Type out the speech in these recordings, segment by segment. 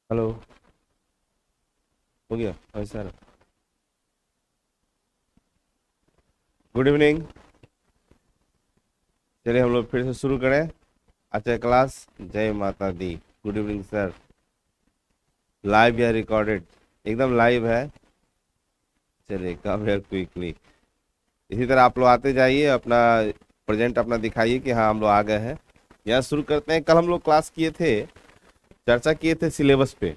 Hello. हो गया भाई सर। Good evening. चलिए हम लोग फिर से शुरू करें। अच्छा क्लास। जय माता दी। Good evening sir. लाइव या रिकॉर्डेड? एकदम लाइव है। चलिए कम हियर क्विकली। इसी तरह आप लोग आते जाइए, अपना प्रेजेंट अपना दिखाइए कि हाँ हम लोग आ गए हैं। यहाँ शुरू करते हैं। कल हम लोग क्लास किए थे, चर्चा किए थे सिलेबस पे।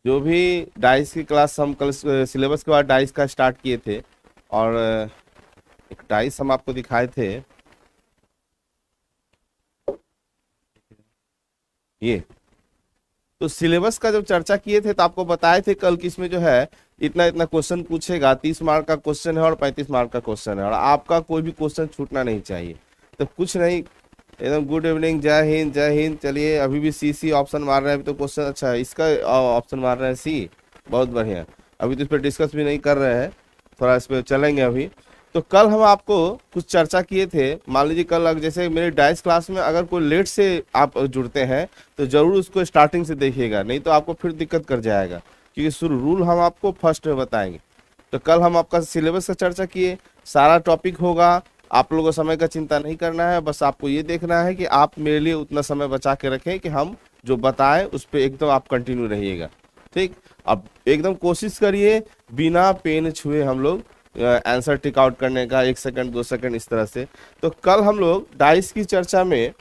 जो भी डाइस की क्लास हम कल सिलेबस के बाद डाइस का स्टार्ट किए थे। और एक डाइस हम आपको दिखाए थे, ये। तो सिलेबस का जब चर्चा किए थे तो आपको बताए थे कल कि इसमें जो है इतना इतना क्वेश्चन पूछेगा, 30 मार्क का क्वेश्चन है और 35 मार्क का क्वेश्चन है, और आपका कोई भी क्वेश्चन छूटना नहीं चाहिए। तो कुछ नहीं, एकदम गुड इवनिंग, जय हिंद जय हिंद। चलिए अभी भी सी सी ऑप्शन मार रहे हैं, अभी तो क्वेश्चन अच्छा है, इसका ऑप्शन मार रहे हैं सी। बहुत बढ़िया। अभी तो इस पर डिस्कस भी नहीं कर रहे हैं, थोड़ा इस पर चलेंगे अभी। तो कल हम आपको कुछ चर्चा किए थे। मान लीजिए कल जैसे मेरे डाइस क्लास में अगर कोई लेट से आप जुड़ते हैं तो जरूर उसको स्टार्टिंग से देखिएगा, नहीं तो आपको फिर दिक्कत कर जाएगा, क्योंकि शुरू रूल हम आपको फर्स्ट में बताएंगे। तो कल हम आपका सिलेबस का चर्चा किए, सारा टॉपिक होगा। आप लोगों को समय का चिंता नहीं करना है, बस आपको ये देखना है कि आप मेरे लिए उतना समय बचा के रखें कि हम जो बताएं उस पर एकदम आप कंटिन्यू रहिएगा। ठीक। अब एकदम कोशिश करिए बिना पेन छुए हम लोग आंसर टिक आउट करने का, 1 सेकंड 2 सेकंड इस तरह से। तो कल हम लोग डाइस की चर्चा में,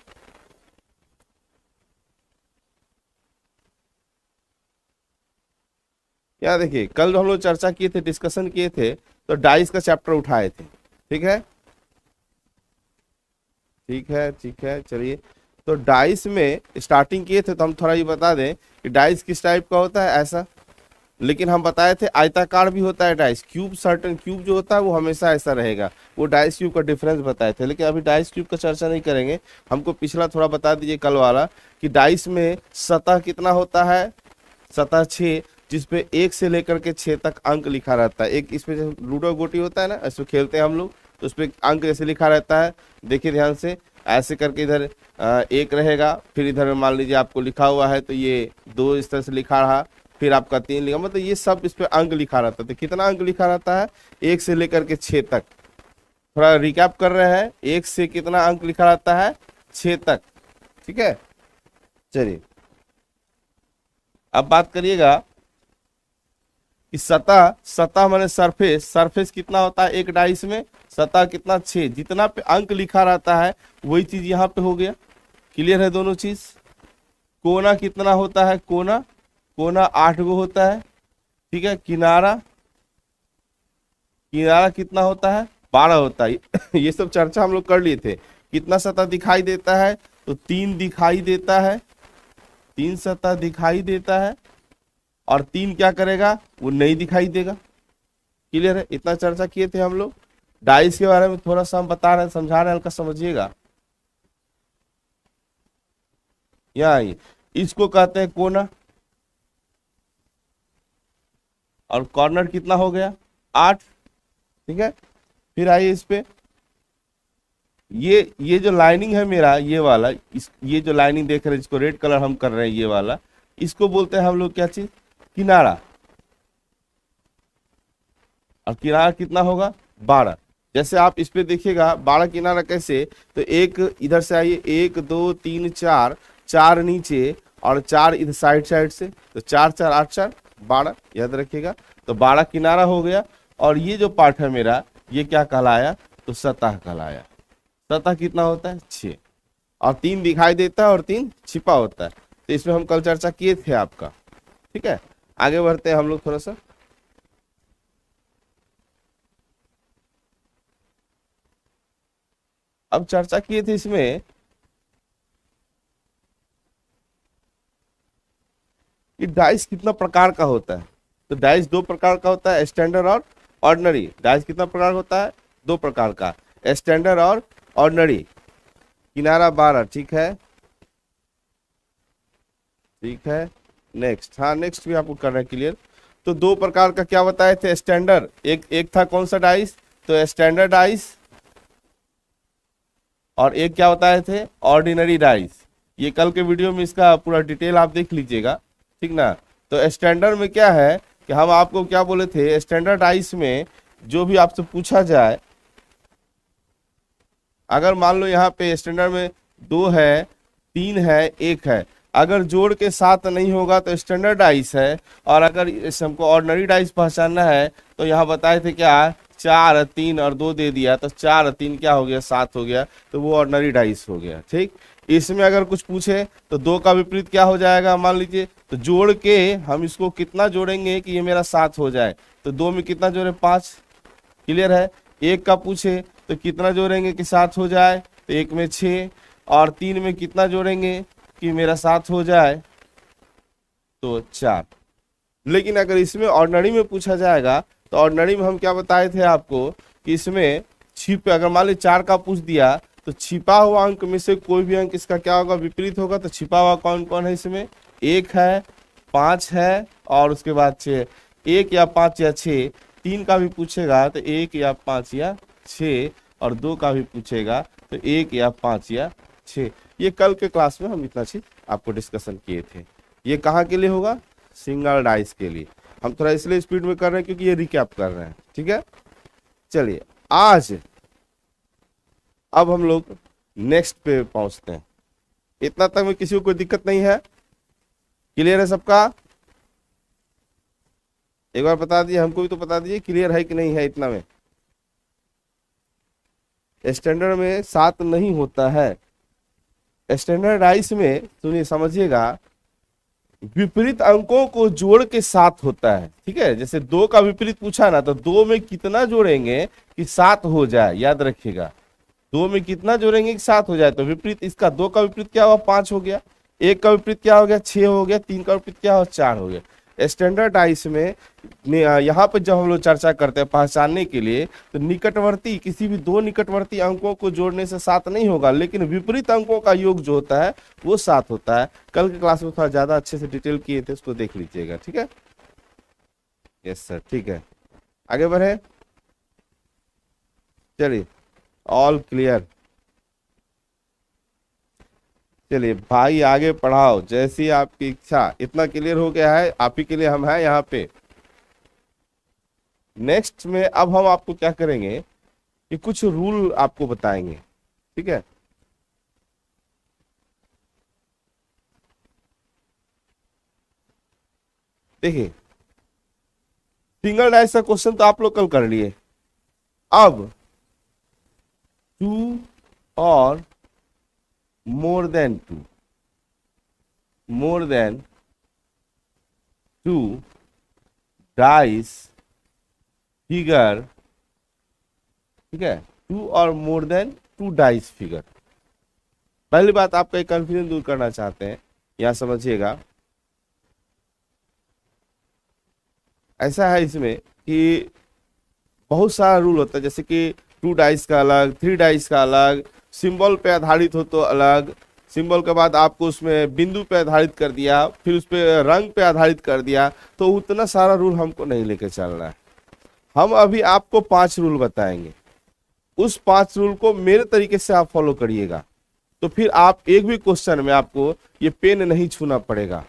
यहाँ देखिए कल हम लोग चर्चा किए थे, डिस्कशन किए थे, तो डाइस का चैप्टर उठाए थे। ठीक है, ठीक है, ठीक है। चलिए, तो डाइस में स्टार्टिंग किए थे, तो हम थोड़ा ये बता दें कि डाइस किस टाइप का होता है ऐसा। लेकिन हम बताए थे आयताकार भी होता है डाइस, क्यूब सर्टन क्यूब जो होता है वो हमेशा ऐसा रहेगा। वो डाइस क्यूब का डिफरेंस बताए थे, लेकिन अभी डाइस क्यूब का चर्चा नहीं करेंगे। हमको पिछला थोड़ा बता दीजिए कल वाला, कि डाइस में सतह कितना होता है? सतह 6, जिसपे 1 से लेकर के 6 तक अंक लिखा रहता है। एक इसमें जो लूडो गोटी होता है ना, इसमें खेलते हैं हम लोग, तो उसपे अंक जैसे लिखा रहता है। देखिए ध्यान से, ऐसे करके इधर 1 रहेगा, फिर इधर मान लीजिए आपको लिखा हुआ है तो ये 2 इस तरह से लिखा रहा, फिर आपका 3 लिखा, मतलब ये सब इस पे अंक लिखा रहता है। तो कितना अंक लिखा रहता है? 1 से लेकर के 6 तक। थोड़ा रिकैप कर रहे हैं, 1 से कितना अंक लिखा रहता है? 6 तक। ठीक है। चलिए अब बात करिएगा कि सतह, सतह माने सरफेस, सरफेस कितना होता है एक डाइस में? सतह कितना? 6। जितना पे अंक लिखा रहता है वही चीज यहाँ पे हो गया। क्लियर है दोनों चीज? कोना कितना होता है? कोना, कोना 8 गो होता है। ठीक है। किनारा, किनारा कितना होता है? 12 होता है। ये सब चर्चा हम लोग कर लिए थे। कितना सतह दिखाई देता है? तो 3 दिखाई देता है, 3 सतह दिखाई देता है। और 3 क्या करेगा? वो नहीं दिखाई देगा। क्लियर है? इतना चर्चा किए थे हम लोग। डाइस के बारे में थोड़ा सा हम बता रहे हैं, समझा रहे हैं, हल्का समझिएगा। यहाँ आइए, इसको कहते हैं कोना। और कॉर्नर कितना हो गया? 8। ठीक है। फिर आइए इस पे, ये जो लाइनिंग है मेरा, ये वाला, इस ये जो लाइनिंग देख रहे हैं जिसको रेड कलर हम कर रहे हैं, ये वाला, इसको बोलते हैं हम लोग क्या चीज? किनारा। और किनारा कितना होगा? 12। जैसे आप इस पे देखिएगा 12 किनारा कैसे, तो एक इधर से आइए, 1 2 3 4, 4 नीचे और 4 इधर साइड साइड से, तो 4 4 8 4 12, याद रखिएगा। तो 12 किनारा हो गया। और ये जो पार्ट है मेरा, ये क्या कहलाया? तो सतह कहलाया। सतह कितना होता है? 6। और 3 दिखाई देता है और 3 छिपा होता है। तो इसमें हम कल चर्चा किए थे आपका। ठीक है। आगे बढ़ते हैं हम लोग थोड़ा सा। अब चर्चा किए थे इसमें कि डाइस कितना प्रकार का होता है। तो डाइस 2 प्रकार का होता है, स्टैंडर्ड और ऑर्डिनरी। डाइस कितना प्रकार होता है? 2 प्रकार का, स्टैंडर्ड और ऑर्डिनरी। किनारा 12। ठीक है, ठीक है। नेक्स्ट, हाँ नेक्स्ट भी आपको कर रहे हैं क्लियर। तो 2 प्रकार का क्या बताए थे? स्टैंडर्ड, एक था कौन सा डाइस? तो स्टैंडर्ड डाइस। और एक क्या बताए थे? Ordinary dice. ये कल के वीडियो में इसका पूरा डिटेल आप देख लीजिएगा। ठीक ना। तो स्टैंडर्ड में क्या है कि हम आपको क्या बोले थे, स्टैंडर्ड डाइस में जो भी आपसे पूछा जाए, अगर मान लो यहाँ पे स्टैंडर्ड में 2 है, 3 है, 1 है, अगर जोड़ के 7 नहीं होगा तो स्टैंडर्ड डाइस है। और अगर इस हमको ऑर्डिनरी डाइस पहचानना है तो यहाँ बताए थे क्या, 4, 3 और 2 दे दिया, तो 4 और 3 क्या हो गया, 7 हो गया, तो वो ऑर्डिनरी डाइस हो गया। ठीक, इसमें अगर कुछ पूछे तो 2 का विपरीत क्या हो जाएगा, मान लीजिए, तो जोड़ के हम इसको कितना जोड़ेंगे कि ये मेरा 7 हो जाए, तो 2 में कितना जोड़े, 5। क्लियर है। 1 का पूछे तो कितना जोड़ेंगे कि 7 हो जाए, तो 1 में 6, और 3 में कितना जोड़ेंगे कि मेरा 7 हो जाए, तो 4। लेकिन अगर इसमें ऑर्डिनरी में पूछा जाएगा तो ऑर्डिनरी में हम क्या बताए थे आपको कि इसमें छिपे, अगर मान ली 4 का पूछ दिया तो छिपा हुआ अंक में से कोई भी अंक इसका क्या होगा, विपरीत होगा। तो छिपा हुआ कौन कौन है इसमें, 1 है, 5 है, और उसके बाद 6। 1 या 5 या 6, 3 का भी पूछेगा तो 1 या 5 या 6, और 2 का भी पूछेगा तो 1 या 5 या 6। ये कल के क्लास में हम इतना चीज आपको डिस्कशन किए थे। ये कहाँ के लिए होगा, सिंगल डाइस के लिए। हम थोड़ा इसलिए स्पीड में कर रहे हैं क्योंकि ये रिकैप कर रहे हैं। ठीक है, चलिए आज अब हम लोग नेक्स्ट पे पहुंचते हैं। इतना तक में किसी को कोई दिक्कत नहीं है, क्लियर है सबका? एक बार बता दिए, हमको भी तो बता दीजिए क्लियर है कि नहीं है। इतना में स्टैंडर्ड में 7 नहीं होता है, स्टैंडर्ड डाइस में सुनिए समझिएगा, विपरीत अंकों को जोड़ के 7 होता है। ठीक है, जैसे 2 का विपरीत पूछा ना, तो 2 में कितना जोड़ेंगे कि 7 हो जाए, याद रखिएगा। 2 में कितना जोड़ेंगे कि 7 हो जाए, तो विपरीत इसका 2 का विपरीत क्या हुआ, 5 हो गया। 1 का विपरीत क्या हो गया, 6 हो गया। 3 का विपरीत क्या हो, 4 हो गया। स्टैंडर्ड डाइस में यहाँ पर जब हम लोग चर्चा करते हैं पहचानने के लिए, तो निकटवर्ती किसी भी 2 निकटवर्ती अंकों को जोड़ने से 7 नहीं होगा, लेकिन विपरीत अंकों का योग जो होता है वो 7 होता है। कल की क्लास में थोड़ा ज्यादा अच्छे से डिटेल किए थे, उसको देख लीजिएगा। ठीक है, यस सर, ठीक है, आगे बढ़े। चलिए, ऑल क्लियर। चलिए भाई आगे पढ़ाओ, जैसी आपकी इच्छा। इतना क्लियर हो गया है, आप ही के लिए हम हैं यहाँ पे। नेक्स्ट में अब हम आपको क्या करेंगे कि कुछ रूल आपको बताएंगे। ठीक है, देखिए सिंगल डाइस का क्वेश्चन तो आप लोग कल कर लिए। अब 2 और मोर देन 2 डाइस फिगर। ठीक है, 2 और मोर देन 2 डाइस फिगर। पहली बात आपका एक कंफ्यूजन दूर करना चाहते हैं, यहां समझिएगा। ऐसा है इसमें कि बहुत सारा रूल होता है, जैसे कि 2 डाइस का अलग, 3 डाइस का अलग, सिंबल पे आधारित हो तो अलग, सिंबल के बाद आपको उसमें बिंदु पे आधारित कर दिया, फिर उस पे रंग पे आधारित कर दिया, तो उतना सारा रूल हमको नहीं लेके चलना है। हम अभी आपको 5 रूल बताएंगे, उस 5 रूल को मेरे तरीके से आप फॉलो करिएगा, तो फिर आप एक भी क्वेश्चन में आपको ये पेन नहीं छूना पड़ेगा।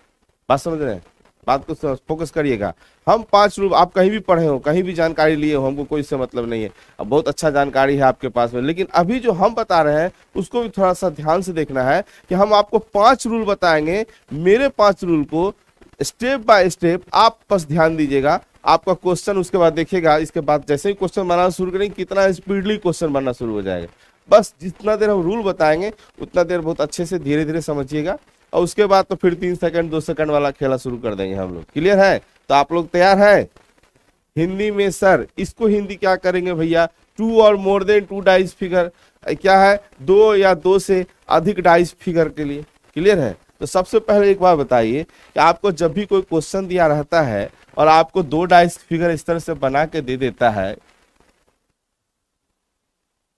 बात समझ रहे हैं, बात को फोकस करिएगा। हम 5 रूल, आप कहीं भी पढ़े हो, कहीं भी जानकारी लिए हो, हमको कोई इससे मतलब नहीं है। अब बहुत अच्छा जानकारी है आपके पास में, लेकिन अभी जो हम बता रहे हैं उसको भी थोड़ा सा ध्यान से देखना है कि हम आपको 5 रूल बताएंगे। मेरे 5 रूल को स्टेप बाय स्टेप आप बस ध्यान दीजिएगा। आपका क्वेश्चन उसके बाद देखिएगा, इसके बाद जैसे ही क्वेश्चन बनाना शुरू करेंगे कितना स्पीडली क्वेश्चन बनना शुरू हो जाएगा। बस जितना देर हम रूल बताएंगे उतना देर बहुत अच्छे से धीरे धीरे समझिएगा, और उसके बाद तो फिर 3 सेकंड 2 सेकंड वाला खेला शुरू कर देंगे हम लोग। क्लियर है? तो आप लोग तैयार है? हिंदी में सर इसको हिंदी क्या करेंगे भैया, 2 और मोर देन 2 डाइस फिगर क्या है, 2 या 2 से अधिक डाइस फिगर के लिए। क्लियर है? तो सबसे पहले एक बार बताइए कि आपको जब भी कोई क्वेश्चन दिया रहता है और आपको 2 डाइस फिगर इस तरह से बना के दे देता है,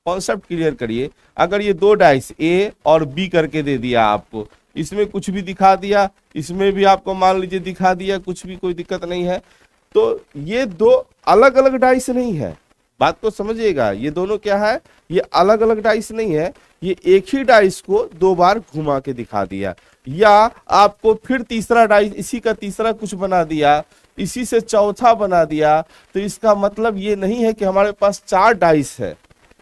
कॉन्सेप्ट क्लियर करिए। अगर ये 2 डाइस ए और बी करके दे दिया आपको, इसमें कुछ भी दिखा दिया, इसमें भी आपको मान लीजिए दिखा दिया, कुछ भी कोई दिक्कत नहीं है। तो ये 2 अलग अलग डाइस नहीं है, बात को समझिएगा, ये दोनों क्या है, ये अलग अलग डाइस नहीं है, ये एक ही डाइस को दो बार घुमा के दिखा दिया, या आपको फिर तीसरा डाइस इसी का तीसरा कुछ बना दिया, इसी से चौथा बना दिया। तो इसका मतलब ये नहीं है कि हमारे पास 4 डाइस है,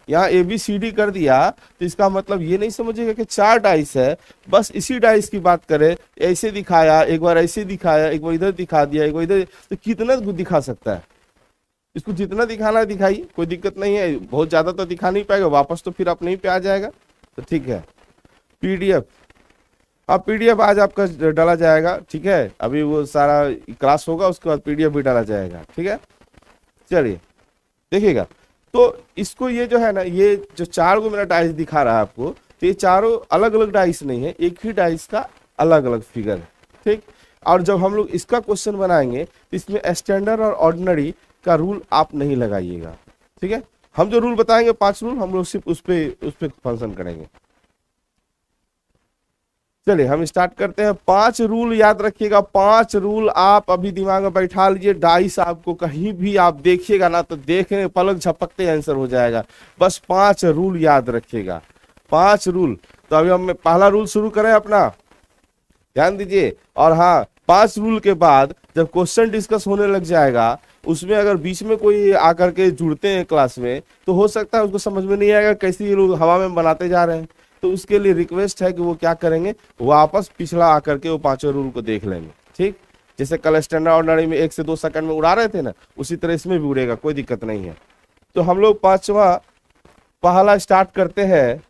यहाँ ABCD कर दिया तो इसका मतलब ये नहीं समझिएगा कि 4 डाइस है। बस इसी डाइस की बात करें, ऐसे दिखाया, एक बार ऐसे दिखाया, एक बार इधर दिखा दिया, एक बार इधर, तो कितना दिखा सकता है, इसको जितना दिखाना है दिखाइए, कोई दिक्कत नहीं है। बहुत ज्यादा तो दिखा नहीं पाएगा, वापस तो फिर अपने ही पे आ जाएगा। तो ठीक है, PDF, अब PDF आज आपका डाला जाएगा, ठीक है। अभी वो सारा क्लास होगा, उसके बाद PDF भी डाला जाएगा, ठीक है। चलिए देखिएगा, तो इसको ये जो है ना, ये जो 4 गो मेरा डाइस दिखा रहा है आपको, तो ये चारों अलग अलग डाइस नहीं है, एक ही डाइस का अलग अलग फिगर है, ठीक। और जब हम लोग इसका क्वेश्चन बनाएंगे तो इसमें स्टैंडर्ड और ऑर्डिनरी का रूल आप नहीं लगाइएगा, ठीक है। हम जो रूल बताएंगे 5 रूल, हम लोग सिर्फ उस पे फंक्शन करेंगे। चलिए हम स्टार्ट करते हैं। 5 रूल याद रखिएगा, 5 रूल आप अभी दिमाग में बैठा लीजिए। डाइस आपको कहीं भी आप देखिएगा ना, तो देखने पलक झपकते आंसर हो जाएगा। बस 5 रूल याद रखिएगा, 5 रूल। तो अभी हम पहला रूल शुरू करें अपना, ध्यान दीजिए। और हाँ, 5 रूल के बाद जब क्वेश्चन डिस्कस होने लग जाएगा, उसमें अगर बीच में कोई आकर के जुड़ते हैं क्लास में, तो हो सकता है उसको समझ में नहीं आएगा कैसे ये लोग हवा में बनाते जा रहे हैं। तो उसके लिए रिक्वेस्ट है कि वो क्या करेंगे, वापस पिछला आकर के वो 5 रूल को देख लेंगे, ठीक। जैसे कल स्टैंडर्ड ऑर्डिनरी में 1 से 2 सेकंड में उड़ा रहे थे ना, उसी तरह इसमें भी उड़ेगा, कोई दिक्कत नहीं है। तो हम लोग 5वां पहला स्टार्ट करते हैं,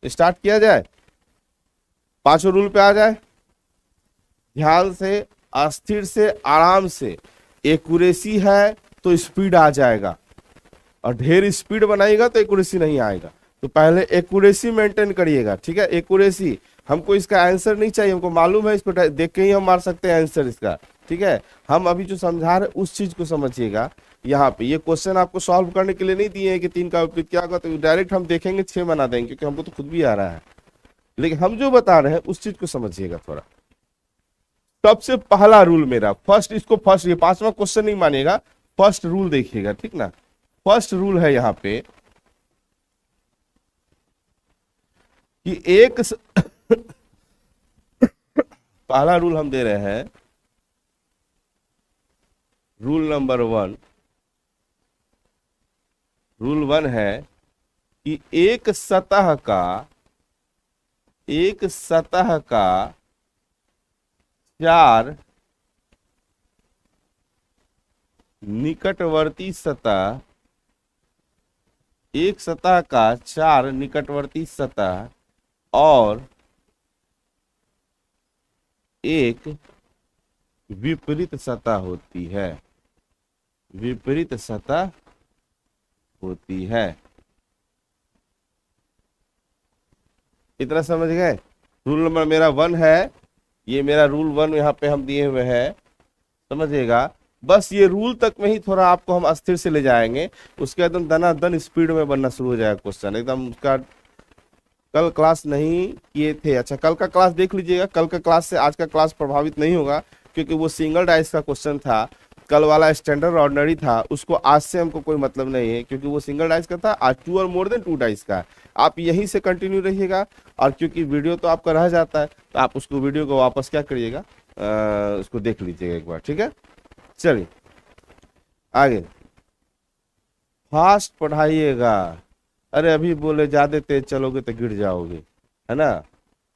स्टार्ट किया जाए। 5 रूल पे आ जाए, ध्यान से, अस्थिर से, आराम से। एक्यूरेसी है तो स्पीड आ जाएगा, और ढेर स्पीड बनाएगा तो एक्यूरेसी नहीं आएगा। तो पहले एक्यूरेसी मेंटेन करिएगा, ठीक है। एक्यूरेसी, हमको इसका आंसर नहीं चाहिए, हमको मालूम है, इसको देख के ही हम मार सकते हैं आंसर इसका, ठीक है। हम अभी जो समझा रहे उस चीज को समझिएगा। यहाँ पे ये क्वेश्चन आपको सॉल्व करने के लिए नहीं दिए हैं कि 3 का विपरीत क्या होगा, तो डायरेक्ट हम देखेंगे 6 बना देंगे, क्योंकि हमको तो खुद भी आ रहा है। लेकिन हम जो बता रहे हैं उस चीज को समझिएगा थोड़ा। सबसे पहला रूल मेरा फर्स्ट, इसको फर्स्ट, ये 5वां क्वेश्चन नहीं मानिएगा, फर्स्ट रूल देखिएगा, ठीक ना। फर्स्ट रूल है यहाँ पे कि पहला रूल हम दे रहे हैं, रूल नंबर 1। रूल 1 है कि एक सतह का 4 निकटवर्ती सतह, एक सतह का 4 निकटवर्ती सतह और एक विपरीत सतह होती है, विपरीत सतह होती है। इतना समझ गए। रूल नंबर मेरा 1 है, ये मेरा रूल 1 यहाँ पे हम दिए हुए हैं, समझिएगा। बस ये रूल तक में ही थोड़ा आपको हम अस्थिर से ले जाएंगे, उसके एकदम दनादन स्पीड में बनना शुरू हो जाएगा क्वेश्चन एकदम। उसका कल क्लास नहीं किए थे, अच्छा कल का क्लास देख लीजिएगा। कल का क्लास से आज का क्लास प्रभावित नहीं होगा, क्योंकि वो सिंगल डाइस का क्वेश्चन था। कल वाला स्टैंडर्ड ऑर्डिनरी था, उसको आज से हमको कोई मतलब नहीं है, क्योंकि वो सिंगल डाइस का था। आज 2 और मोर देन 2 डाइस का है। आप यहीं से कंटिन्यू रहिएगा, और क्योंकि वीडियो तो आपका रह जाता है, तो आप उसको वीडियो को वापस क्या करिएगा, उसको देख लीजिएगा एक बार, ठीक है। चलिए आगे, फास्ट पढ़ाइएगा। अरे अभी बोले ज्यादा तेज चलोगे तो गिर जाओगे, है ना।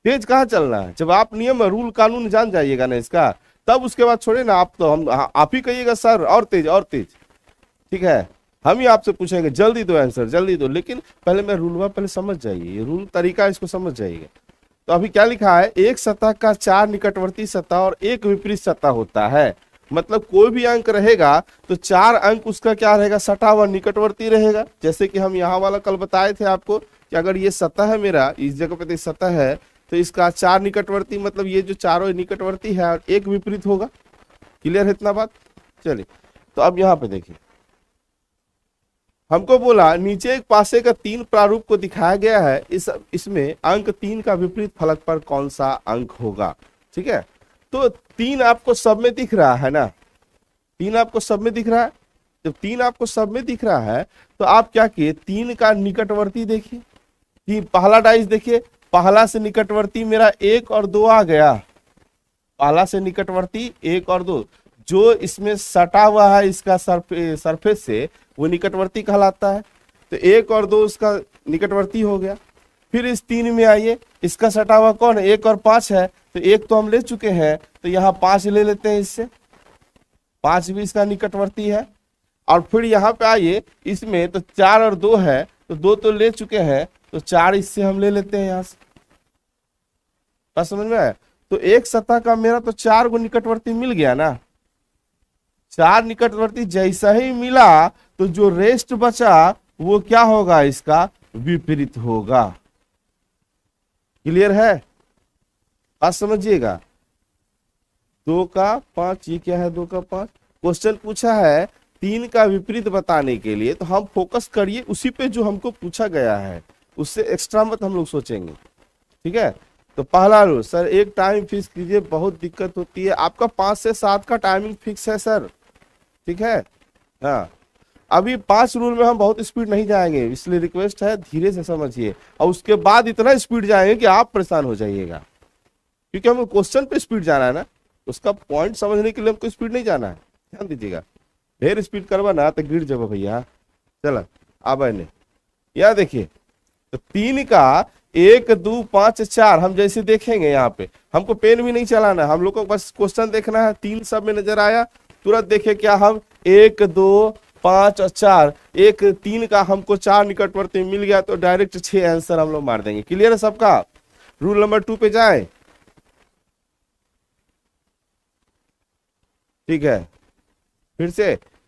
तेज कहाँ चलना है, जब आप नियम रूल कानून जान जाइएगा ना इसका, तब उसके बाद छोड़े ना। आप तो आप ही कहिएगा सर और तेज और तेज, ठीक है। हम ही आपसे पूछेंगे जल्दी दो आंसर, जल्दी दो, लेकिन पहले मैं रूल पहले समझ जाइए, ये रूल तरीका इसको समझ जाइएगा। तो अभी क्या लिखा है, एक सतह का 4 निकटवर्ती सतह और एक विपरीत सतह होता है। मतलब कोई भी अंक रहेगा तो 4 अंक उसका क्या रहेगा, सटा हुआ निकटवर्ती रहेगा। जैसे कि हम यहाँ वाला कल बताए थे आपको कि अगर ये सतह है मेरा, इस जगह पे सतह है, तो इसका 4 निकटवर्ती, मतलब ये जो चारों निकटवर्ती है और एक विपरीत होगा। क्लियर है इतना बात। चलिए तो अब यहाँ पे देखिए, हमको बोला नीचे एक पासे का 3 प्रारूप को दिखाया गया है, इसमें अंक 3 का विपरीत फलक पर कौन सा अंक होगा, ठीक है। तो 3 आपको सब में दिख रहा है ना, 3 आपको सब में दिख रहा है, जब 3 आपको सब में दिख रहा है तो आप क्या किए, 3 का निकटवर्ती देखिए, पहला डाइस देखिए, पहला से निकटवर्ती मेरा 1 और 2 आ गया, पहला से निकटवर्ती 1 और 2, जो इसमें सटा हुआ है इसका सरफेस से वो निकटवर्ती कहलाता है। तो 1 और 2 उसका निकटवर्ती हो गया। फिर इस 3 में आइए, इसका सटा हुआ कौन है, 1 और 5 है, तो 1 तो हम ले चुके हैं, तो यहाँ 5 ले लेते हैं इससे, 5 भी इसका निकटवर्ती है। और फिर यहाँ पे आइए, इसमें तो 4 और 2 है, तो 2 तो ले चुके हैं, तो 4 इससे हम ले लेते हैं यहाँ से। बात समझ में आया? तो एक सतह का मेरा तो 4 गो निकटवर्ती मिल गया ना, 4 निकटवर्ती जैसा ही मिला तो जो रेस्ट बचा वो क्या होगा, इसका विपरीत होगा। क्लियर है? बात समझिएगा। 2 का 5, ये क्या है 2 का 5, क्वेश्चन पूछा है 3 का विपरीत बताने के लिए, तो हम फोकस करिए उसी पे जो हमको पूछा गया है, उससे एक्स्ट्रा मत हम लोग सोचेंगे। ठीक है, तो पहला रूल, सर एक टाइम फिक्स कीजिए, बहुत दिक्कत होती है। आपका 5 से 7 का टाइमिंग फिक्स है सर, ठीक है। हाँ, अभी 5 रूल में हम बहुत स्पीड नहीं जाएंगे, इसलिए रिक्वेस्ट है धीरे से समझिए, और उसके बाद इतना स्पीड जाएंगे कि आप परेशान हो जाइएगा, क्योंकि हमें क्वेश्चन पे स्पीड जाना है ना, उसका पॉइंट समझने के लिए हमको स्पीड नहीं जाना है। ध्यान दीजिएगा, ढेर स्पीड करवा ना तो गिर जाओ भैया। चलो अब ने यह देखिए, तो 3 का 1 2 5 4 हम जैसे देखेंगे, यहाँ पे हमको पेन भी नहीं चलाना, हम लोग को बस क्वेश्चन देखना है। 3 सब में नजर आया, तुरंत देखे क्या, हम 1 2 5 और 4, 1 3 का हमको 4 निकटवर्ती मिल गया, तो डायरेक्ट 6 आंसर हम लोग मार देंगे। क्लियर है सबका? रूल नंबर 2 पे जाए, ठीक है।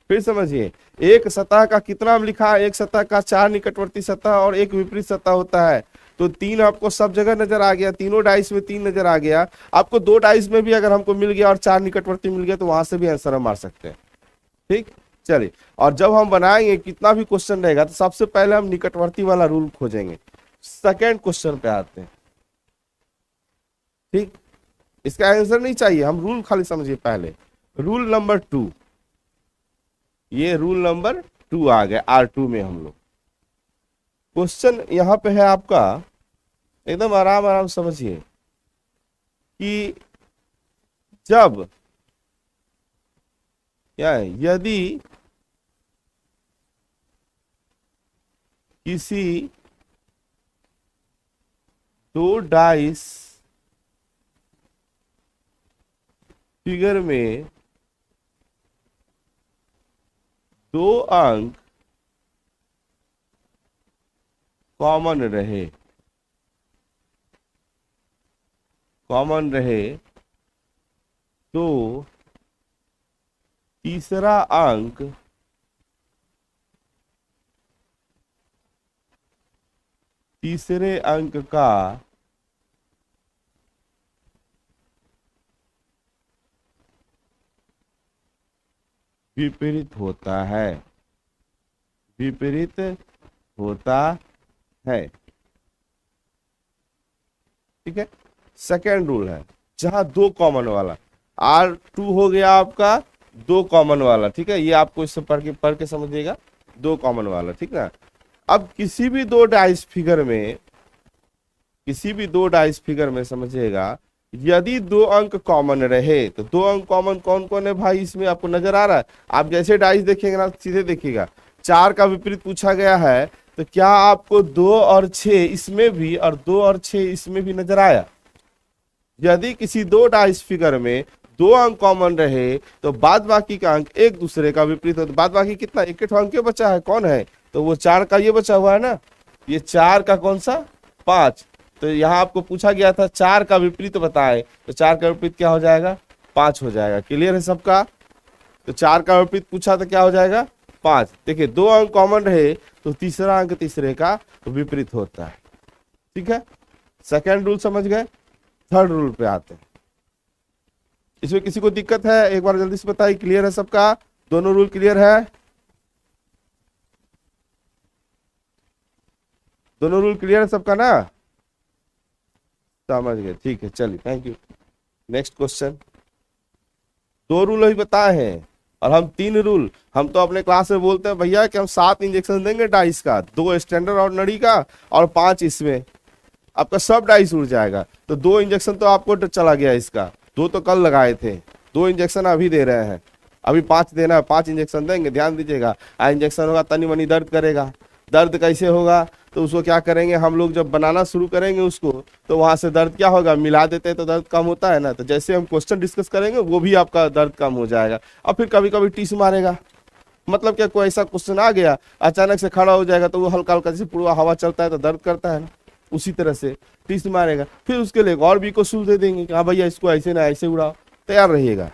फिर समझिए, एक सतह का कितना लिखा है, एक सतह का 4 निकटवर्ती सतह और एक विपरीत सतह होता है, तो 3 आपको सब जगह नजर आ गया, तीनों डाइस में 3 नजर आ गया। आपको 2 डाइस में भी अगर हमको मिल गया और 4 निकटवर्ती मिल गया, तो वहां से भी आंसर हम मार सकते हैं। ठीक, चलिए। और जब हम बनाएंगे कितना भी क्वेश्चन रहेगा, तो सबसे पहले हम निकटवर्ती वाला रूल खोजेंगे। सेकेंड क्वेश्चन पे आते हैं, ठीक। इसका आंसर नहीं चाहिए, हम रूल खाली समझिए पहले। रूल नंबर 2, ये रूल नंबर 2 आ गया R2 में। हम लोग क्वेश्चन यहां पे है आपका, एकदम आराम आराम समझिए, कि जब क्या है, यदि किसी 2 डाइस फिगर में 2 अंक कॉमन रहे तो तीसरा अंक तीसरे अंक का विपरीत होता है। ठीक है, सेकेंड रूल है, जहां 2 कॉमन वाला, R2 हो गया आपका 2 कॉमन वाला। ठीक है, ये आपको इससे पढ़ के समझिएगा, 2 कॉमन वाला, ठीक ना। अब किसी भी 2 डाइस फिगर में समझिएगा, यदि 2 अंक कॉमन रहे, तो 2 अंक कॉमन कौन कौन है भाई, इसमें आपको नजर आ रहा है। आप जैसे डाइस देखेंगे ना, सीधे देखिएगा, 4 का विपरीत पूछा गया है, तो क्या आपको 2 और 6 इसमें भी और 2 और 6 इसमें भी नजर आया। यदि किसी 2 डाइस फिगर में 2 अंक कॉमन रहे, तो बाद बाकी का अंक एक दूसरे का विपरीत हो, तो बाद बाकी कितना, एक अंक बचा है, कौन है, तो वो 4 का ये बचा हुआ है ना, ये 4 का कौन सा, 5। तो यहाँ आपको पूछा गया था 4 का विपरीत बताए, तो 4 का विपरीत क्या हो जाएगा, 5 हो जाएगा। क्लियर है सबका? तो 4 का विपरीत पूछा तो क्या हो जाएगा, 5। देखिए 2 अंक कॉमन रहे तो तीसरा अंक तीसरे का विपरीत होता है। ठीक है, सेकेंड रूल समझ गए। थर्ड रूल पे आते हैं, इसमें किसी को दिक्कत है एक बार जल्दी से बताइए। क्लियर है सबका? दोनों रूल क्लियर है? दोनों रूल क्लियर है सबका ना? समझ गए, ठीक है, चलिए, thank you. Next question, 2 rule अभी बताए हैं और हम 3 रूल, हम तो अपने क्लास में बोलते हैं भैया कि हम 7 इंजेक्शन देंगे डाइस का, 2 स्टैंडर्ड ऑर्डिनरी का और 5 इसमें, आपका सब डाइस उड़ जाएगा। तो 2 इंजेक्शन तो आपको चला गया इसका, 2 तो कल लगाए थे, 2 इंजेक्शन अभी दे रहे हैं, अभी 5 देना है, 5 इंजेक्शन देंगे, ध्यान दीजिएगा। इंजेक्शन होगा तनी मनी दर्द करेगा, दर्द कैसे होगा, तो उसको क्या करेंगे हम लोग, जब बनाना शुरू करेंगे उसको तो वहां से दर्द क्या होगा, मिला देते हैं तो दर्द कम होता है ना, तो जैसे हम क्वेश्चन डिस्कस करेंगे वो भी आपका दर्द कम हो जाएगा। और फिर कभी कभी टीस मारेगा, मतलब क्या, कोई ऐसा क्वेश्चन आ गया अचानक से खड़ा हो जाएगा तो वो हल्का हल्का जैसे पूरा हवा चलता है तो दर्द करता है ना, उसी तरह से टीस मारेगा, फिर उसके लिए और भी को सूल दे देंगे कि हाँ भैया इसको ऐसे ना ऐसे उड़ाओ, तैयार रहिएगा,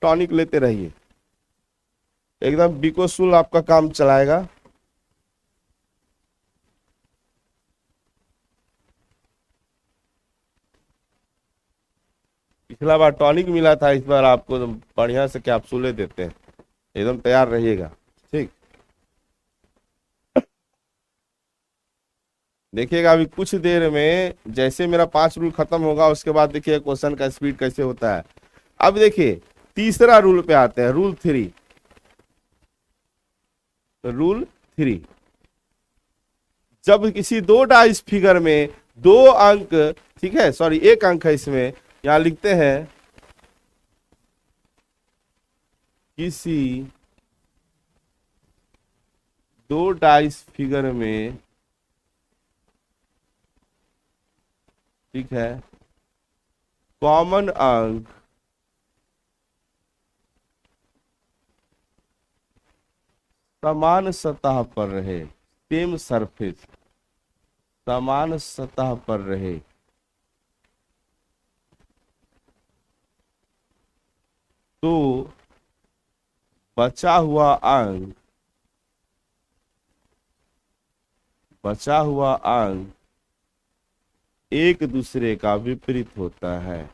टॉनिक लेते रहिए, एकदम बिकोसूल आपका काम चलाएगा। पिछला बार टॉनिक मिला था, इस बार आपको तो बढ़िया से कैप्सूले देते हैं, एकदम तैयार रहिएगा। ठीक, देखिएगा अभी कुछ देर में जैसे मेरा 5 रूल खत्म होगा उसके बाद देखिए क्वेश्चन का स्पीड कैसे होता है। अब देखिए तीसरा रूल पे आते हैं, रूल 3। रूल 3, जब किसी 2 डाइस फिगर में 2 अंक, ठीक है, सॉरी 1 अंक है इसमें, यहां लिखते हैं किसी 2 डाइस फिगर में, ठीक है, कॉमन अंक समान सतह पर रहे, सेम सरफेस, समान सतह पर रहे, तो बचा हुआ अंक, बचा हुआ अंक एक दूसरे का विपरीत होता है।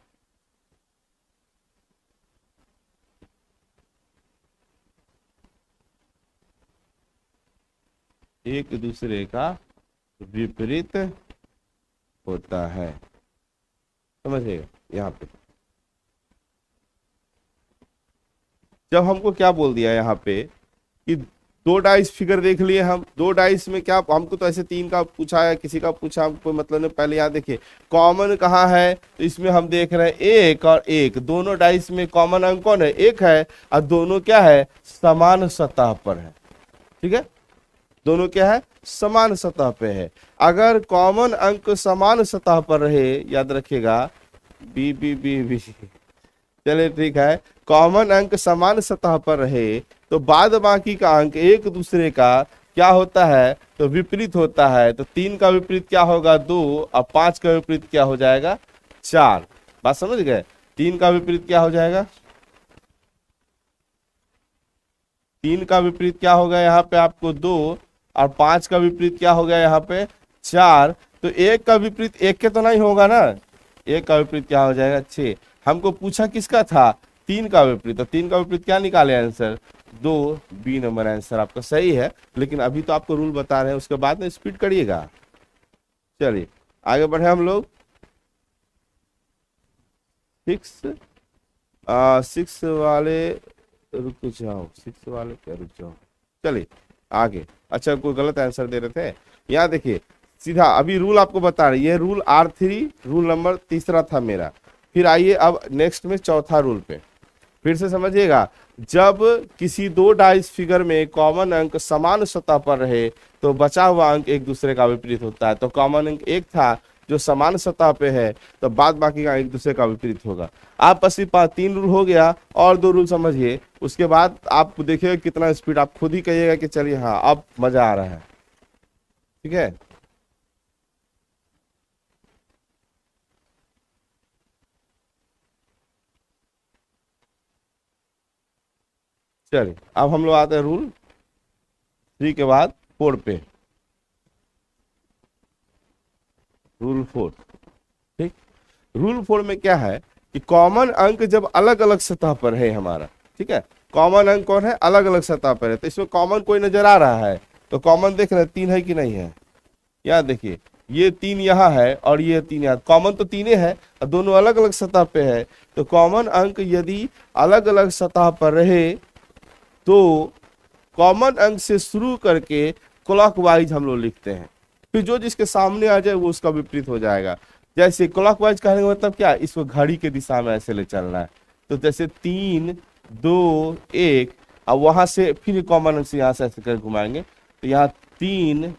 एक दूसरे का विपरीत होता है, समझिएगा। यहाँ पे जब हमको क्या बोल दिया यहाँ पे कि 2 डाइस फिगर देख लिए हम, 2 डाइस में क्या, हमको तो ऐसे 3 का पूछा है, किसी का पूछा, हमको कोई मतलब नहीं। पहले यहाँ देखिए कॉमन कहाँ है, तो इसमें हम देख रहे हैं 1 और 1, दोनों डाइस में कॉमन अंक कौन है, 1 है, और दोनों क्या है, समान सतह पर है, ठीक है, दोनों क्या है, समान सतह पे है। अगर कॉमन अंक समान सतह पर रहे, याद रखिएगा, बी बी बी बी, चलिए ठीक है, कॉमन अंक समान सतह पर रहे तो बाद बाकी का अंक एक दूसरे का क्या होता है, तो विपरीत होता है। तो 3 का विपरीत क्या होगा, 2, और 5 का विपरीत क्या हो जाएगा, 4। बात समझ गए, 3 का विपरीत क्या हो जाएगा, 3 का विपरीत क्या होगा यहाँ पे आपको 2, और 5 का विपरीत क्या हो गया यहाँ पे 4। तो 1 का विपरीत 1 के तो नहीं होगा ना, 1 का विपरीत क्या हो जाएगा 6। हमको पूछा किसका था, 3 का विपरीत, तो 3 का विपरीत क्या निकाले आंसर, 2, बी नंबर आंसर आपका सही है। लेकिन अभी तो आपको रूल बता रहे हैं, उसके बाद में स्पीड करिएगा। चलिए आगे बढ़े हम लोग। 6 वाले रुक जाओ, 6 वाले क्या रुक जाओ, चलिए आगे। अच्छा कोई गलत आंसर दे रहे थे, यहाँ देखिए सीधा अभी रूल आपको बता रहे, ये रूल R3 रूल नंबर 3 था मेरा। फिर आइए अब नेक्स्ट में चौथा रूल पे फिर से समझिएगा। जब किसी 2 डाइस फिगर में कॉमन अंक समान सतह पर रहे तो बचा हुआ अंक एक दूसरे का विपरीत होता है। तो कॉमन अंक 1 था जो समान सतह पे है, तो बाद बाकी का एक दूसरे का विपरीत होगा। आप बस 3 रूल हो गया, और 2 रूल समझिए, उसके बाद आप देखिएगा कितना स्पीड, आप खुद ही कहिएगा कि चलिए हाँ अब मजा आ रहा है, ठीक है। चलिए अब हम लोग आते हैं रूल 3 के बाद 4 पे। रूल 4, ठीक, रूल 4 में क्या है कि कॉमन अंक जब अलग अलग सतह पर है हमारा, ठीक है, कॉमन अंक कौन है, अलग अलग सतह पर है, तो इसमें कॉमन कोई नजर आ रहा है, तो कॉमन देख रहे हैं 3 है कि नहीं है, यहाँ देखिए ये 3 यहाँ है और ये 3 यहाँ, कॉमन तो 3 है और दोनों अलग अलग सतह पे है। तो कॉमन अंक यदि अलग अलग सतह पर रहे तो कॉमन अंक से शुरू करके क्लॉकवाइज हम लोग लिखते हैं। फिर जो जिसके सामने आ जाए वो उसका विपरीत हो जाएगा। जैसे क्लॉकवाइज कहने का मतलब क्या, इसको घड़ी के दिशा में ऐसे ले चलना है। तो जैसे 3 2 1, अब वहां से फिर कॉमन अंक से यहाँ से ऐसे कर घुमाएंगे तो यहाँ 3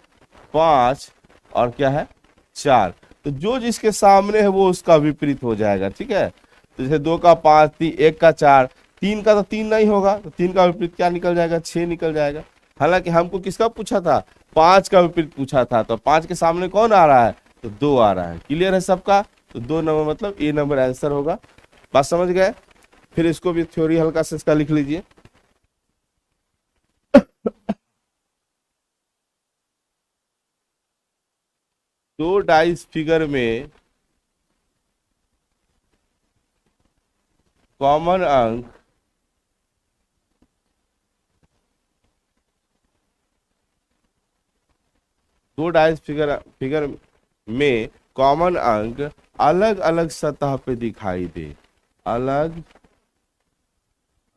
5 और क्या है 4। तो जो जिसके सामने है वो उसका विपरीत हो जाएगा। ठीक है, तो जैसे 2 का 5, 1 का 4, 3 का तो 3 नहीं होगा, तो 3 का विपरीत क्या निकल जाएगा, 6 निकल जाएगा। हालांकि हमको किसका पूछा था, 5 का विपरीत पूछा था, तो 5 के सामने कौन आ रहा है, तो 2 आ रहा है। क्लियर है सबका, तो 2 नंबर मतलब ए नंबर आंसर होगा। बात समझ गए। फिर इसको भी थ्योरी हल्का से इसका लिख लीजिए। दो डाइस फिगर में कॉमन अंक दो डाइस फिगर में कॉमन अंक अलग अलग सतह पे दिखाई दे, अलग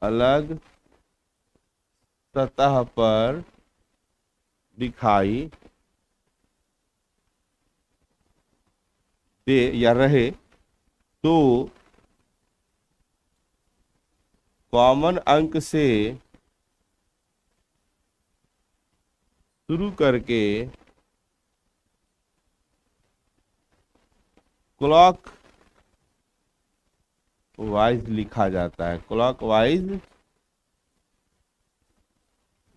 अलग सतह पर दिखाई दे या रहे तो कॉमन अंक से शुरू करके क्लॉक वाइज लिखा जाता है, क्लॉक वाइज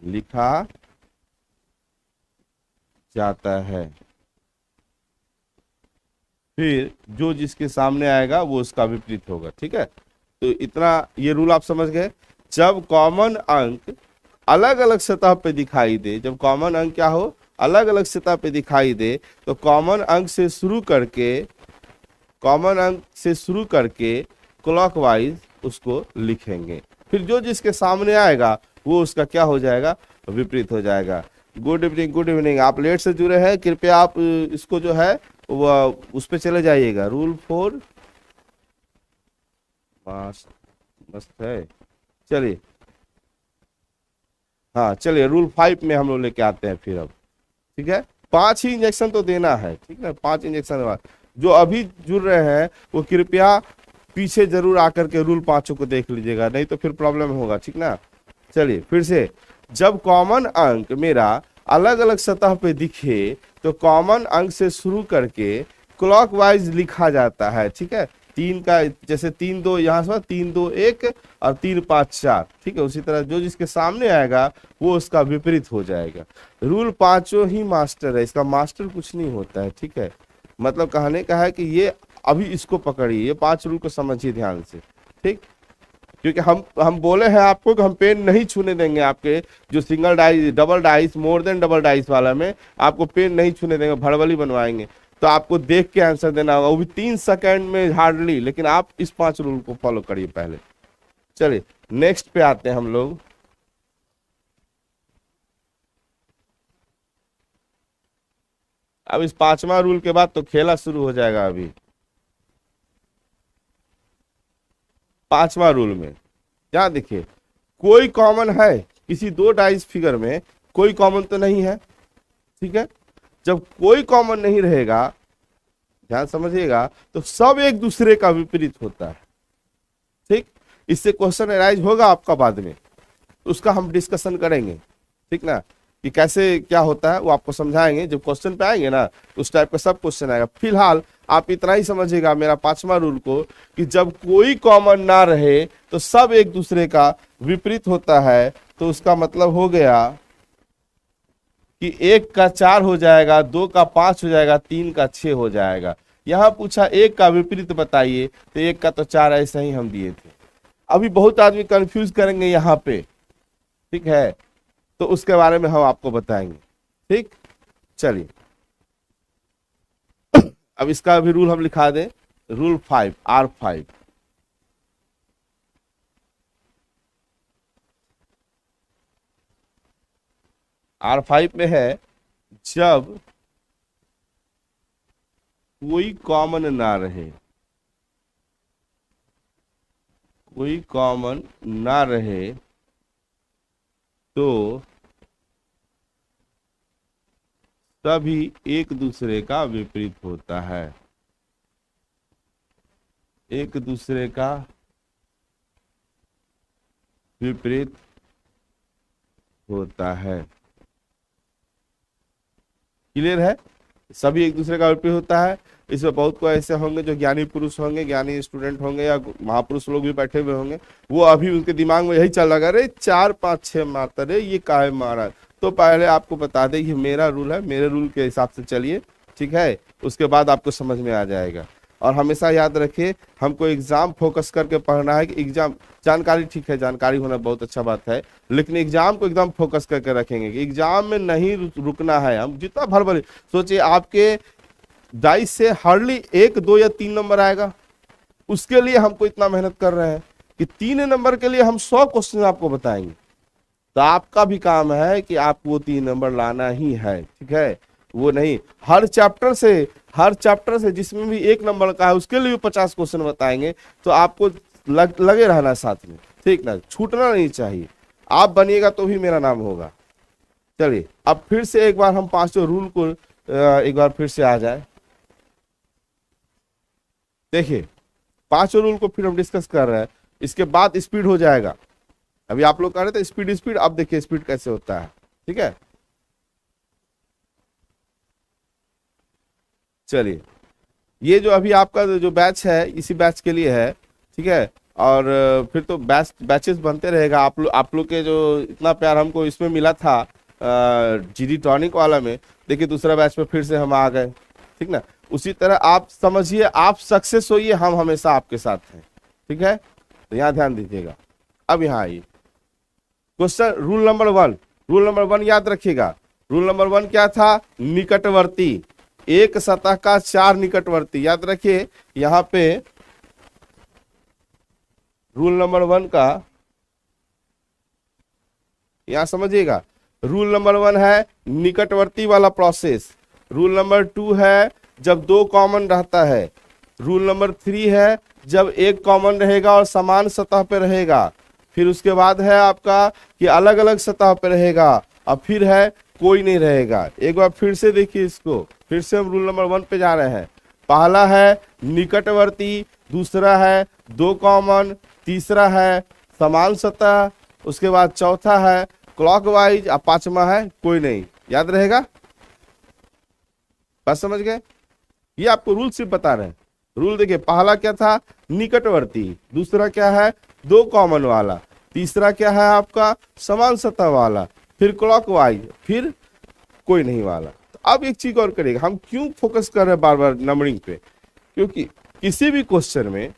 लिखा जाता है। फिर जो जिसके सामने आएगा वो उसका विपरीत होगा। ठीक है, तो इतना ये रूल आप समझ गए। जब कॉमन अंक अलग अलग सतह पे दिखाई दे, जब कॉमन अंक क्या हो, अलग अलग सतह पे दिखाई दे, तो कॉमन अंक से शुरू करके क्लॉकवाइज उसको लिखेंगे। फिर जो जिसके सामने आएगा वो उसका क्या हो जाएगा, विपरीत हो जाएगा। Good evening, good evening. आप लेट से जुड़े हैं, कृपया आप इसको जो है वो उस पे चले जाइएगा। रूल 4 मस्त है। चलिए, हाँ चलिए, रूल 5 में हम लोग लेके आते हैं फिर अब। ठीक है, 5 ही इंजेक्शन तो देना है। ठीक है, 5 इंजेक्शन बाद जो अभी जुड़ रहे हैं वो कृपया पीछे जरूर आकर के रूल 5 को देख लीजिएगा, नहीं तो फिर प्रॉब्लम होगा। ठीक ना, चलिए फिर से। जब कॉमन अंक मेरा अलग अलग सतह पे दिखे तो कॉमन अंक से शुरू करके क्लॉकवाइज लिखा जाता है। ठीक है, 3 का जैसे 3 2 यहाँ से 3 2 1 और 3 5 4। ठीक है, उसी तरह जो जिसके सामने आएगा वो उसका विपरीत हो जाएगा। रूल 5 ही मास्टर है, इसका मास्टर कुछ नहीं होता है। ठीक है, मतलब कहने का है कि ये अभी इसको पकड़िए, ये 5 रूल को समझिए ध्यान से। ठीक, क्योंकि हम बोले हैं आपको कि हम पेन नहीं छूने देंगे। आपके जो single dice, double dice, more than double dice वाला में आपको पेन नहीं छूने देंगे, भड़बली बनवाएंगे। तो आपको देख के आंसर देना होगा, वो भी 3 सेकंड में हार्डली। लेकिन आप इस 5 रूल को फॉलो करिए पहले। चलिए नेक्स्ट पे आते हैं हम लोग। अब इस 5वां रूल के बाद तो खेला शुरू हो जाएगा। अभी 5वां रूल में क्या देखिए, कोई कॉमन है किसी दो डाइस फिगर में, कोई कॉमन तो नहीं है। ठीक है, जब कोई कॉमन नहीं रहेगा, ध्यान समझिएगा, तो सब एक दूसरे का विपरीत होता है। ठीक, इससे क्वेश्चन अराइज होगा आपका बाद में, उसका हम डिस्कशन करेंगे। ठीक ना, कि कैसे क्या होता है वो आपको समझाएंगे। जब क्वेश्चन पे आएंगे ना उस टाइप का सब क्वेश्चन आएगा। फिलहाल आप इतना ही समझिएगा मेरा 5वां रूल को, कि जब कोई कॉमन ना रहे तो सब एक दूसरे का विपरीत होता है। तो उसका मतलब हो गया कि 1 का 4 हो जाएगा, 2 का 5 हो जाएगा, 3 का 6 हो जाएगा। यहां पूछा 1 का विपरीत बताइए, तो 1 का तो 4 ऐसा ही हम दिए थे। अभी बहुत आदमी कंफ्यूज करेंगे यहाँ पे। ठीक है, तो उसके बारे में हम आपको बताएंगे। ठीक, चलिए अब इसका भी रूल हम लिखा दें। Rule 5, R5। R5 में है, जब कोई कॉमन ना रहे, कोई कॉमन ना रहे तो सभी एक दूसरे का विपरीत होता है, एक दूसरे का विपरीत होता है। क्लियर है? सभी एक दूसरे का विपरीत होता है। इसमें बहुत को ऐसे होंगे जो ज्ञानी पुरुष होंगे, ज्ञानी स्टूडेंट होंगे, या महापुरुष लोग भी बैठे हुए होंगे, वो अभी उनके दिमाग में यही चल रहा है, अरे 4 5 6 मारता रे, ये काहे मारा। तो पहले आपको बता दें ये मेरा रूल है, मेरे रूल के हिसाब से चलिए, ठीक है, उसके बाद आपको समझ में आ जाएगा। और हमेशा याद रखिए हमको एग्जाम फोकस करके पढ़ना है कि एग्जाम, जानकारी ठीक है, जानकारी होना बहुत अच्छा बात है, लेकिन एग्जाम को एकदम फोकस करके रखेंगे कि एग्जाम में नहीं रुकना है। हम जितना भर भर सोचिए, आपके डाइस से हार्डली 1 2 या 3 नंबर आएगा, उसके लिए हमको इतना मेहनत कर रहे हैं कि 3 नंबर के लिए हम 100 क्वेश्चन आपको बताएंगे। तो आपका भी काम है कि आप वो 3 नंबर लाना ही है, ठीक है। वो नहीं हर चैप्टर से जिसमें भी 1 नंबर का है उसके लिए भी 50 क्वेश्चन बताएंगे। तो आपको लगे रहना साथ में, ठीक ना, छूटना नहीं चाहिए। आप बनिएगा तो भी मेरा नाम होगा। चलिए अब फिर से एक बार हम 5 रूल को एक बार फिर से आ जाए। देखिए 5 रूल को फिर हम डिस्कस कर रहे हैं, इसके बाद स्पीड हो जाएगा। अभी आप लोग कह रहे थे स्पीड, अब देखिए स्पीड कैसे होता है, ठीक है। चलिए ये जो अभी आपका जो बैच है इसी बैच के लिए है, ठीक है। और फिर तो बैचेस बनते रहेगा। आप लोग के जो इतना प्यार हमको इसमें मिला था जीडी टॉनिक वाला में, देखिए दूसरा बैच में फिर से हम आ गए, ठीक ना। उसी तरह आप समझिए, आप सक्सेस होइए, हम हमेशा आपके साथ हैं, ठीक है। तो यहाँ ध्यान दीजिएगा। अब यहाँ आइए क्वेश्चन रूल नंबर 1 याद रखिएगा। रूल नंबर 1 क्या था? निकटवर्ती, एक सतह का 4 निकटवर्ती। याद रखिए यहाँ पे रूल नंबर 1 का, यहां समझिएगा, रूल नंबर 1 है निकटवर्ती वाला प्रोसेस। रूल नंबर 2 है जब 2 कॉमन रहता है। रूल नंबर 3 है जब 1 कॉमन रहेगा और समान सतह पे रहेगा। फिर उसके बाद है आपका कि अलग अलग सतह पे रहेगा, और फिर है कोई नहीं रहेगा। एक बार फिर से देखिए इसको, फिर से हम रूल नंबर 1 पे जा रहे हैं। पहला है निकटवर्ती, दूसरा है 2 कॉमन, तीसरा है समान सतह, उसके बाद चौथा है क्लॉकवाइज, और 5वां है कोई नहीं। याद रहेगा? बस समझ गए? ये आपको रूल सिर्फ बता रहे हैं। रूल देखिए, पहला क्या था? निकटवर्ती, दूसरा क्या है? 2 कॉमन वाला, तीसरा क्या है आपका? समान सतह वाला, फिर क्लॉकवाइज, फिर कोई नहीं वाला। तो अब एक चीज और करेगा, हम क्यों फोकस कर रहे हैं बार बार नंबरिंग पे? क्योंकि किसी भी क्वेश्चन में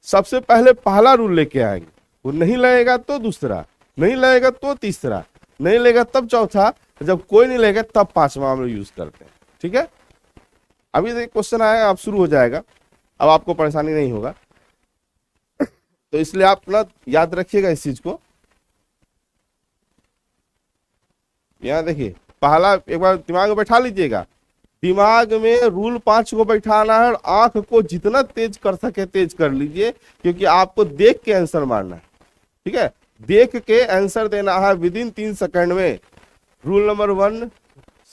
सबसे पहले पहला रूल लेके आएंगे, वो नहीं लगेगा तो दूसरा, नहीं लगेगा तो तीसरा, नहीं लगेगा तब चौथा, जब कोई नहीं लगेगा तब 5वां हम लोग यूज करते हैं, ठीक है। अभी एक क्वेश्चन आएगा, अब शुरू हो जाएगा, अब आपको परेशानी नहीं होगा। तो इसलिए आप ना याद रखिएगा इस चीज को। यहाँ देखिए पहला एक बार दिमाग में बैठा लीजिएगा। दिमाग में रूल 5 को बैठाना है और आंख को जितना तेज कर सके तेज कर लीजिए, क्योंकि आपको देख के आंसर मारना है, ठीक है। देख के आंसर देना है विदिन 3 सेकंड में। रूल नंबर 1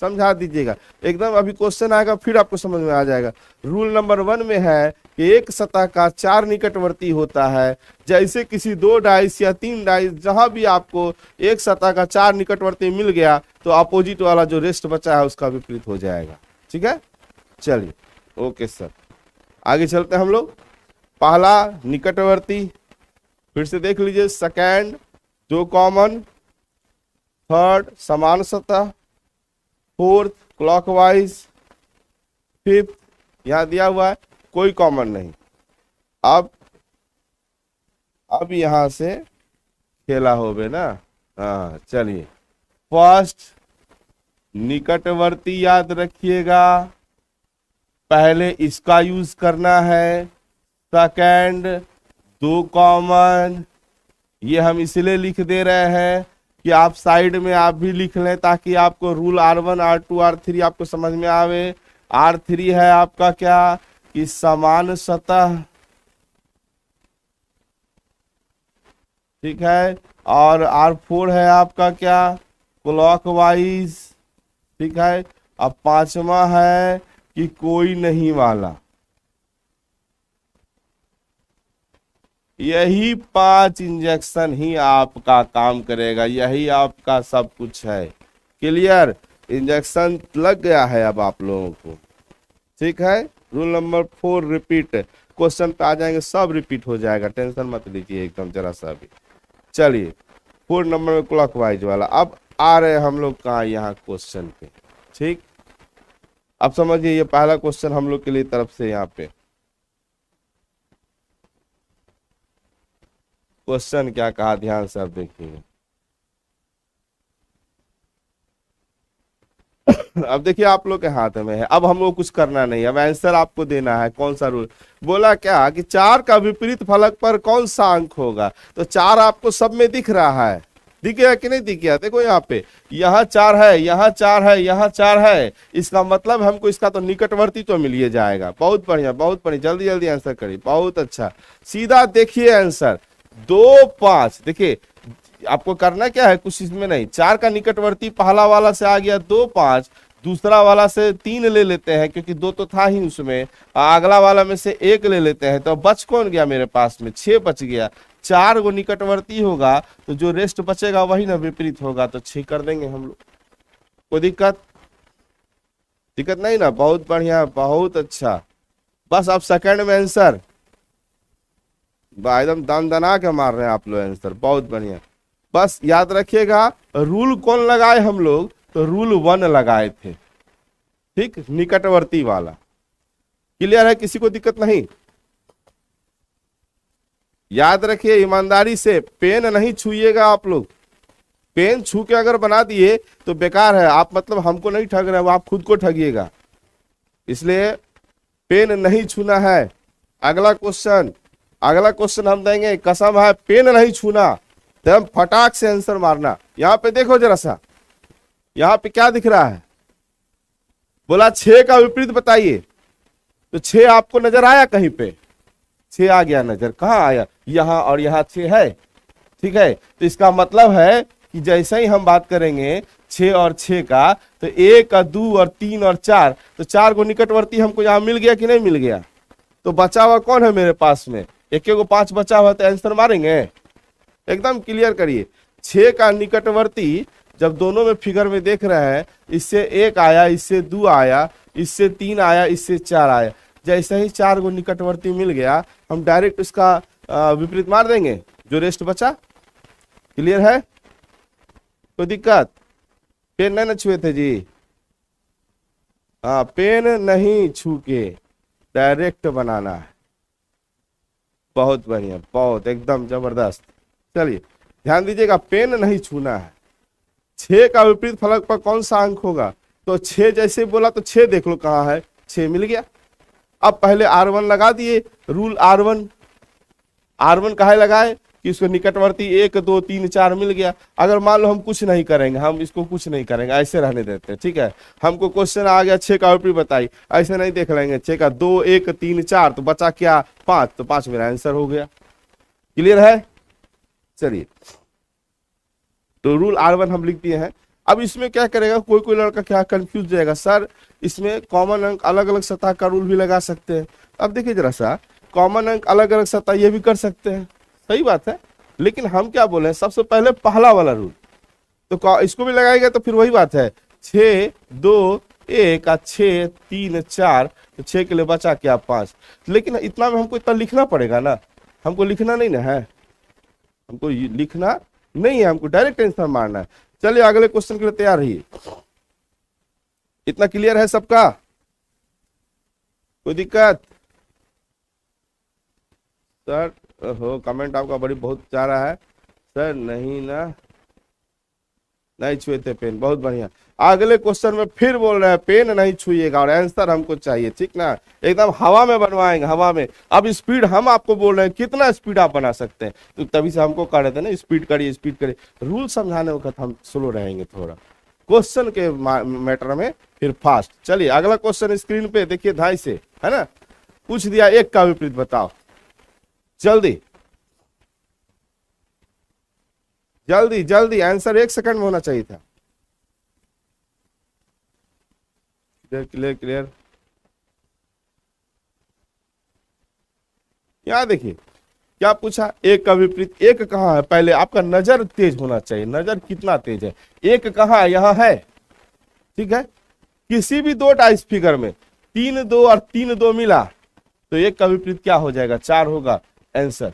समझा दीजिएगा एकदम। अभी क्वेश्चन आएगा फिर आपको समझ में आ जाएगा। रूल नंबर 1 में है कि एक सतह का 4 निकटवर्ती होता है। जैसे किसी 2 डाइस या 3 डाइस, जहां भी आपको एक सतह का 4 निकटवर्ती मिल गया तो अपोजिट वाला जो रेस्ट बचा है उसका विपरीत हो जाएगा, ठीक है। चलिए ओके सर, आगे चलते हैं हम लोग। पहला निकटवर्ती, फिर से देख लीजिए। सेकंड 2 कॉमन, थर्ड समान सतह, फोर्थ क्लॉकवाइज, फिफ्थ यहां दिया हुआ है कोई कॉमन नहीं। अब यहां से खेला होवे ना। हाँ चलिए, फर्स्ट निकटवर्ती याद रखिएगा, पहले इसका यूज करना है। सेकंड 2 कॉमन, ये हम इसलिए लिख दे रहे हैं कि आप साइड में आप भी लिख लें ताकि आपको रूल R1 R2 R3 आपको समझ में आवे। R3 है आपका क्या कि समान सतह, ठीक है। और R4 है आपका क्या, क्लॉकवाइज, ठीक है। अब पांचवा है कि कोई नहीं वाला। यही 5 इंजेक्शन ही आपका काम करेगा, यही आपका सब कुछ है। क्लियर, इंजेक्शन लग गया है अब आप लोगों को, ठीक है। रूल नंबर 4 रिपीट, क्वेश्चन पे आ जाएंगे सब रिपीट हो जाएगा, टेंशन मत लीजिए एकदम जरा सा भी। चलिए 4 नंबर में क्लॉकवाइज वाला। अब आ रहे हम लोग कहाँ, यहाँ क्वेश्चन पे, ठीक। अब समझिए ये पहला क्वेश्चन हम लोग के लिए तरफ से यहाँ पे क्वेश्चन क्या कहा, ध्यान से आप देखिए। अब देखिए आप लोग के हाथ में है, अब हम लोग कुछ करना नहीं, अब आंसर आपको देना है। कौन सा रूल बोला क्या कि 4 का विपरीत फलक पर कौन सा अंक होगा, तो 4 आपको सब में दिख रहा है, दिख गया कि नहीं दिख गया, देखो यहाँ पे, यहाँ 4 है, यहाँ 4 है, यहाँ 4 है, इसका मतलब हमको इसका तो निकटवर्ती तो मिल ही जाएगा। बहुत बढ़िया, बहुत बढ़िया, जल्दी जल्दी आंसर करिए, बहुत अच्छा। सीधा देखिए आंसर 2 5, देखिए आपको करना क्या है, कुछ इसमें नहीं। 4 का निकटवर्ती पहला वाला से आ गया 2 5, दूसरा वाला से 3 ले लेते हैं क्योंकि 2 तो था ही उसमें, अगला वाला में से 1 ले लेते हैं, तो बच कौन गया मेरे पास में, 6 बच गया। 4 वो निकटवर्ती होगा तो जो रेस्ट बचेगा वही ना विपरीत होगा, तो 6 कर देंगे हम लोग। कोई दिक्कत, दिक्कत नहीं ना, बहुत बढ़िया, बहुत अच्छा। बस अब सेकंड में आंसर एकदम दम दना के मार रहे हैं आप लोग आंसर, बहुत बढ़िया। बस याद रखिएगा रूल कौन लगाए हम लोग, तो रूल 1 लगाए थे, ठीक, निकटवर्ती वाला। क्लियर है, किसी को दिक्कत नहीं। याद रखिए ईमानदारी से, पेन नहीं छूइएगा आप लोग, पेन छू के अगर बना दिए तो बेकार है, आप मतलब हमको नहीं ठग रहे हो, आप खुद को ठगिएगा, इसलिए पेन नहीं छूना है। अगला क्वेश्चन, अगला क्वेश्चन हम देंगे, कसम है पेन नहीं छूना, तो फटाक से आंसर मारना। यहां पे देखो जरा सा, यहां पे क्या दिख रहा है, बोला 6 का विपरीत बताइए, तो 6 आपको नजर आया कहीं पे, 6 आ गया नजर, कहां आया, यहां, और यहां 6 है, ठीक है। तो इसका मतलब है कि जैसे ही हम बात करेंगे 6 और 6 का, तो 1 और 2 और 3 और 4, तो 4 को निकटवर्ती हमको यहां मिल गया कि नहीं मिल गया। तो बचा हुआ कौन है मेरे पास में, एक को 5 बचा हुआ, तो आंसर मारेंगे। एकदम क्लियर करिए, 6 का निकटवर्ती जब दोनों में फिगर में देख रहे हैं, इससे 1 आया, इससे 2 आया, इससे 3 आया, इससे 4 आया, जैसे ही 4 को निकटवर्ती मिल गया हम डायरेक्ट इसका विपरीत मार देंगे, जो रेस्ट बचा। क्लियर है, कोई दिक्कत, पेन नहीं न छुए थे जी, हाँ पेन नहीं छू के डायरेक्ट बनाना है, बहुत बढ़िया, बहुत एकदम जबरदस्त। चलिए ध्यान दीजिएगा, पेन नहीं छूना है। 6 का विपरीत फलक पर कौन सा अंक होगा, तो 6 जैसे बोला तो 6 देख लो कहां है, 6 मिल गया। अब पहले R1 लगा दिए, रूल R1, R1 काहे लगाए कि इसको निकटवर्ती 1 2 3 4 मिल गया। अगर मान लो हम कुछ नहीं करेंगे, हम इसको कुछ नहीं करेंगे, ऐसे रहने देते हैं, ठीक है। हमको क्वेश्चन आ गया 6 का विपरीत बताई, ऐसे नहीं देख लेंगे, 6 का 2 1 3 4, तो बचा क्या 5, तो 5 मेरा आंसर हो गया। क्लियर है, चलिए तो रूल R1 हम लिख दिए हैं। अब इसमें क्या करेगा, कोई कोई लड़का क्या कंफ्यूज जाएगा, सर इसमें कॉमन अंक अलग अलग सतह का रूल भी लगा सकते हैं। अब देखिए जरा सा, कॉमन अंक अलग अलग सतह ये भी कर सकते हैं, सही बात है, लेकिन हम क्या बोले, सबसे पहले पहला वाला रूल, तो इसको भी लगाएगा तो फिर वही बात है, 6 2 1 6 3 4, तो 6 के लिए बचा क्या 5। लेकिन इतना में हमको इतना लिखना पड़ेगा ना, हमको लिखना नहीं ना है, हमको लिखना नहीं है, हमको डायरेक्ट आंसर मारना है। चलिए अगले क्वेश्चन के लिए तैयार रहिए। इतना क्लियर है सबका, कोई दिक्कत। सर हो कमेंट आपका बड़ी बहुत जा रहा है, सर नहीं ना, नहीं छुए थे पेन, बहुत बढ़िया। अगले क्वेश्चन में फिर बोल रहे हैं पेन नहीं छुइएगा और आंसर हमको चाहिए, ठीक ना, एकदम हवा में बनवाएंगे, हवा में। अब स्पीड हम आपको बोल रहे हैं कितना स्पीड आप बना सकते हैं, तो तभी से हमको कह रहे थे ना स्पीड करिए स्पीड करिए। रूल समझाने वक्त हम स्लो रहेंगे थोड़ा, क्वेश्चन के मैटर में फिर फास्ट। चलिए अगला क्वेश्चन स्क्रीन पे देखिए, 2.5 से है ना, पूछ दिया 1 का विपरीत बताओ, जल्दी जल्दी जल्दी, आंसर 1 सेकंड में होना चाहिए था। Clear clear clear. यहाँ देखिए क्या पूछा, एक का विपरीत। एक कहाँ है, पहले आपका नजर तेज होना चाहिए, नजर कितना तेज है। एक कहाँ है, यहाँ है, ठीक है। किसी भी दो डाइस फिगर में 3 2 और 3 2 मिला तो एक का विपरीत क्या हो जाएगा, 4 होगा आंसर।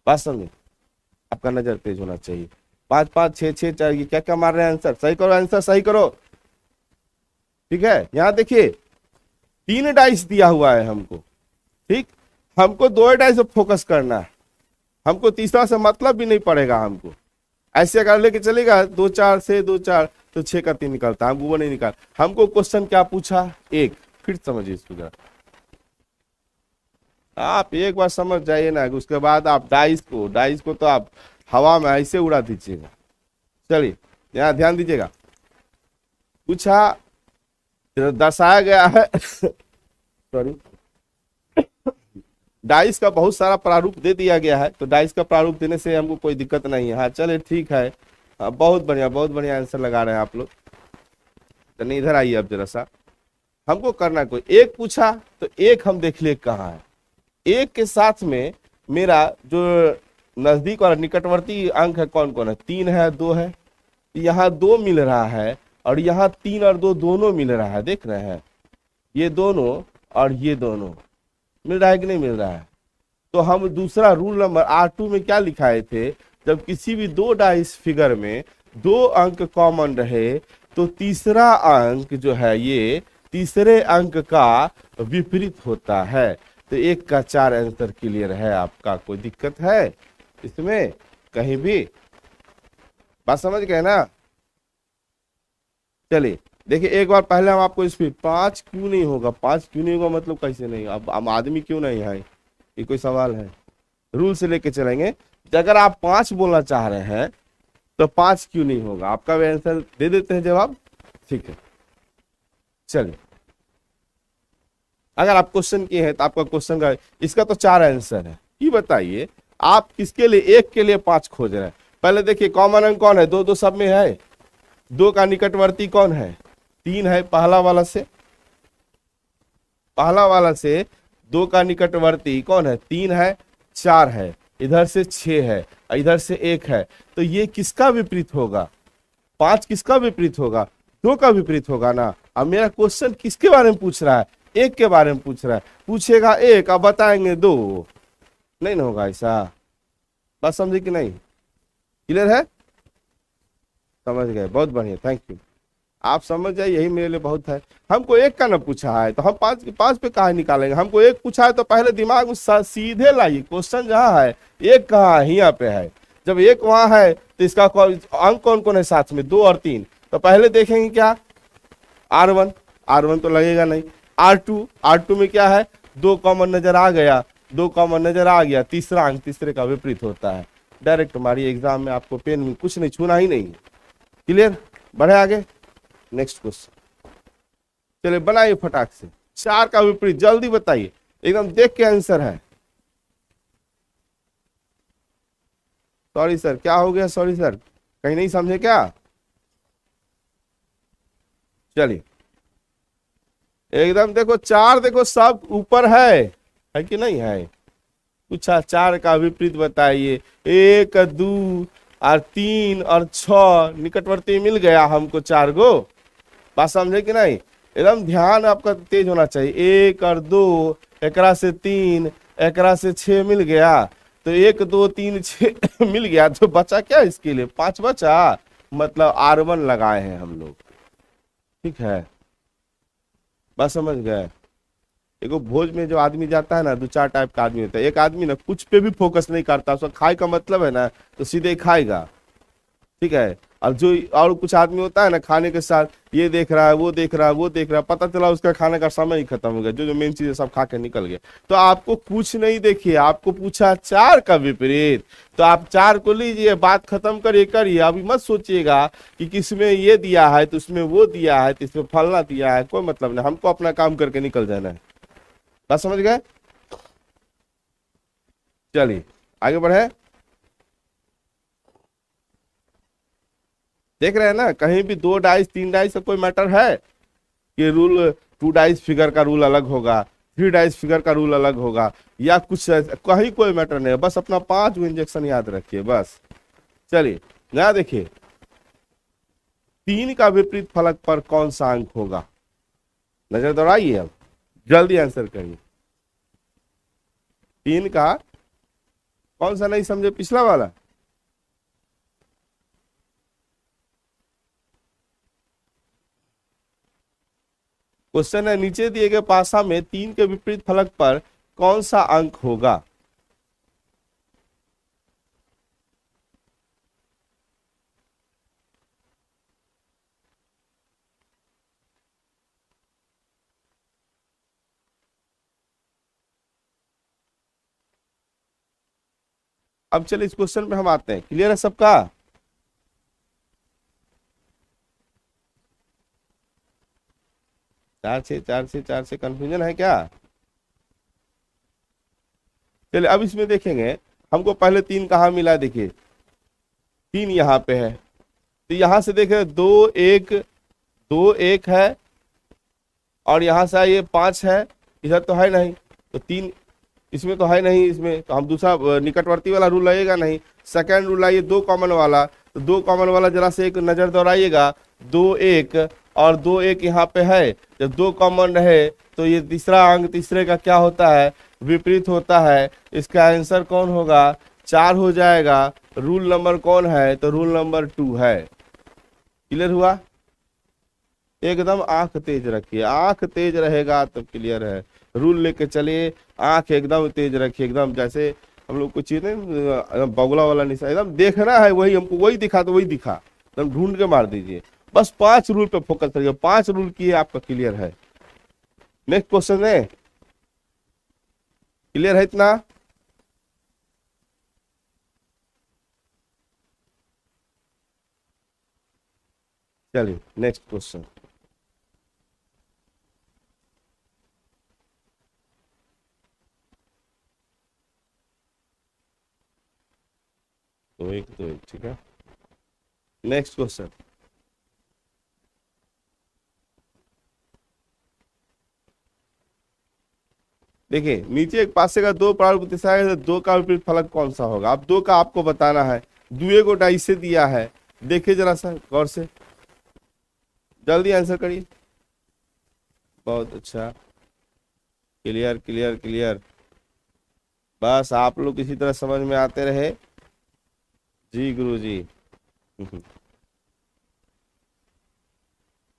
बात समझे, आपका नजर तेज होना चाहिए। 5 5 6 6 4, ये क्या क्या मार रहे हैं आंसर, सही करो, आंसर सही करो, ठीक है। यहां देखिए 3 डाइस दिया हुआ है हमको, ठीक। हमको 2 डाइस पे फोकस करना है, हमको तीसरा से मतलब भी नहीं पड़ेगा हमको। ऐसे अगर लेके चलेगा 2 4 से 2 4 तो 6 का 3 निकलता है, हमको वो नहीं निकाल। हमको क्वेश्चन क्या पूछा, एक। फिर समझिए इसको जरा, आप एक बार समझ जाइए ना, उसके बाद आप डाइस को तो आप हवा में ऐसे उड़ा दीजिएगा। चलिए यहाँ ध्यान दीजिएगा, पूछा, दर्शाया गया है सॉरी, डाइस का बहुत सारा प्रारूप दे दिया गया है, तो डाइस का प्रारूप देने से हमको कोई दिक्कत नहीं है। हाँ चले ठीक है, बहुत बढ़िया आंसर लगा रहे हैं आप लोग। तो नहीं, इधर आइए अब जरा सा, हमको करना कोई एक पूछा तो एक हम देख लिए कहाँ है। एक के साथ में मेरा जो नजदीक और निकटवर्ती अंक है कौन कौन है, 3 है 2 है। यहाँ 2 मिल रहा है और यहाँ 3 और 2 दोनों मिल रहा है, देख रहे हैं, ये दोनों और ये दोनों मिल रहा है कि नहीं मिल रहा है। तो हम दूसरा रूल नंबर R2 में क्या लिखाए थे, जब किसी भी 2 डाइस फिगर में 2 अंक कॉमन रहे तो तीसरा अंक जो है ये तीसरे अंक का विपरीत होता है। तो 1 का 4 आंसर क्लियर है आपका, कोई दिक्कत है इसमें कहीं भी, बात समझ गए ना। चलिए देखिए एक बार पहले हम आपको इस पे 5 क्यों नहीं होगा, 5 क्यों नहीं होगा मतलब कैसे नहीं, अब हम आदमी क्यों नहीं है, ये कोई सवाल है। रूल से लेके चलेंगे, अगर आप 5 बोलना चाह रहे हैं तो 5 क्यों नहीं होगा, आपका भी आंसर दे देते हैं जवाब, ठीक है। चलिए अगर आप क्वेश्चन किए हैं तो आपका क्वेश्चन का इसका तो 4 आंसर है, ये बताइए आप किसके लिए, एक के लिए 5 खोज रहे हैं। पहले देखिए कॉमन अंक कौन है, 2 2 सब में है। 2 का निकटवर्ती कौन है, 3 है। पहला वाला से 2 का निकटवर्ती कौन है, 3 है। 4 है, इधर से 6 है, इधर से 1 है। तो ये किसका विपरीत होगा, 5 किसका विपरीत होगा, 2 का विपरीत होगा ना। अब मेरा क्वेश्चन किसके बारे में पूछ रहा है, 1 के बारे में पूछ रहा है। पूछेगा 1 अब बताएंगे 2, नहीं ना होगा ऐसा। बात समझे कि नहीं, क्लियर है, समझ गए, बहुत बढ़िया, थैंक यू। आप समझ जाए यही मेरे लिए बहुत है। हमको 1 का ना पूछा है तो हम 5 पे कहा निकालेंगे। हमको 1 पूछा है तो पहले दिमाग में सीधे लाइए, क्वेश्चन जहाँ है 1 कहाँ है, यहाँ पे है। जब 1 वहां है तो इसका अंक कौन कौन है साथ में, 2 और 3। तो पहले देखेंगे क्या, R1 तो लगेगा नहीं। R2 में क्या है, 2 कॉमन नजर आ गया, 2 कॉमन नजर आ गया, तीसरा अंक तीसरे का विपरीत होता है। डायरेक्ट हमारी एग्जाम में आपको पेन में कुछ नहीं छूना ही नहीं, क्लियर। बढ़े आगे, नेक्स्ट क्वेश्चन, चलिए बनाइए फटाक से। 4 का विपरीत जल्दी बताइए, एकदम देख के आंसर है। सॉरी सर, क्या हो गया, सॉरी सर, कहीं नहीं समझे क्या। चलिए एकदम देखो 4, देखो सब ऊपर है कि नहीं है। पूछा 4 का विपरीत बताइए, 1 2 और 3 और 6 निकटवर्ती मिल गया हमको 4 गो। बात समझे कि नहीं, एकदम ध्यान आपका तेज होना चाहिए। 1 और 2 एकरा से 3 एकरा से 6 मिल गया, तो 1 2 3 6 मिल गया, तो बचा क्या इसके लिए, 5 बचा, मतलब R1 लगाए हैं हम लोग, ठीक है। बस समझ गए। एगो भोज में जो आदमी जाता है ना, 2 4 टाइप का आदमी होता है। एक आदमी ना कुछ पे भी फोकस नहीं करता, उसका खाए का मतलब है ना तो सीधे खाएगा, ठीक है। और जो और कुछ आदमी होता है ना, खाने के साथ ये देख रहा है, वो देख रहा है, वो देख रहा है, पता चला उसका खाने का समय ही खत्म हो गया, जो मेन चीज सब खा के निकल गया। तो आपको कुछ नहीं, देखिए आपको पूछा 4 का विपरीत, तो आप 4 को लीजिए, बात खत्म करिए। अभी मत सोचिएगा कि किसमें ये दिया है तो उसमें वो दिया है तो इसमें फलना दिया है, कोई मतलब नहीं, हमको अपना काम करके निकल जाना है। बात समझ गए, चलिए आगे बढ़े। देख रहे हैं ना, कहीं भी 2 डाइस 3 डाइस का कोई मैटर है कि रूल 2 डाइस फिगर का रूल अलग होगा, 3 डाइस फिगर का रूल अलग होगा, या कुछ कहीं कोई मैटर नहीं है। बस अपना 5 इंजेक्शन याद रखिए बस। चलिए नया देखिए, 3 का विपरीत फलक पर कौन सा अंक होगा? नजर दौड़ाइए, अब जल्दी आंसर करिए। 3 का कौन सा नहीं समझे? पिछला वाला। क्वेश्चन है, नीचे दिए गए पासा में 3 के विपरीत फलक पर कौन सा अंक होगा? अब चलिए इस क्वेश्चन पे हम आते हैं। क्लियर है सबका? चार से कंफ्यूजन है क्या? चलिए अब इसमें देखेंगे, हमको पहले 3 कहाँ मिला, देखिए 3 यहाँ पे है, तो यहां से देखें 2 1 है, और यहां से ये 5 है, इधर तो है नहीं, तो 3 इसमें तो है नहीं, इसमें तो हम दूसरा निकटवर्ती वाला रूल लगेगा नहीं। सेकंड रूल आइए 2 कॉमन वाला, तो 2 कॉमन वाला जरा से एक नजर दौड़ाइएगा, 2 1 और 2 1 यहाँ पे है। जब 2 कॉमन रहे तो ये तीसरा अंक तीसरे का क्या होता है? विपरीत होता है। इसका आंसर कौन होगा? 4 हो जाएगा। रूल नंबर कौन है? तो रूल नंबर 2 है। क्लियर हुआ? एकदम आंख तेज रखिए, आंख तेज रहेगा तब क्लियर है। रूल लेके चलिए, आंख एकदम तेज रखिए, एकदम जैसे हम लोग कुछ चीज नहीं, बगुला वाला निशान एकदम देखना है, वही हमको वही दिखा तो वही दिखा, एकदम ढूंढ के मार दीजिए। बस 5 रूल पे फोकस करिए, 5 रूल किए आपका क्लियर है। नेक्स्ट क्वेश्चन है, क्लियर है इतना? चलिए नेक्स्ट क्वेश्चन। तो एक ठीक है। नेक्स्ट क्वेश्चन देखिए, नीचे एक पासे का 2 प्रारूप दिशा है, 2 का विपरीत फलक कौन सा होगा? अब 2 का आपको बताना है, दुए को डाई से दिया है। देखिए जरा सा गौर से, जल्दी आंसर करिए। बहुत अच्छा, क्लियर क्लियर क्लियर। बस आप लोग इसी तरह समझ में आते रहे जी गुरु जी।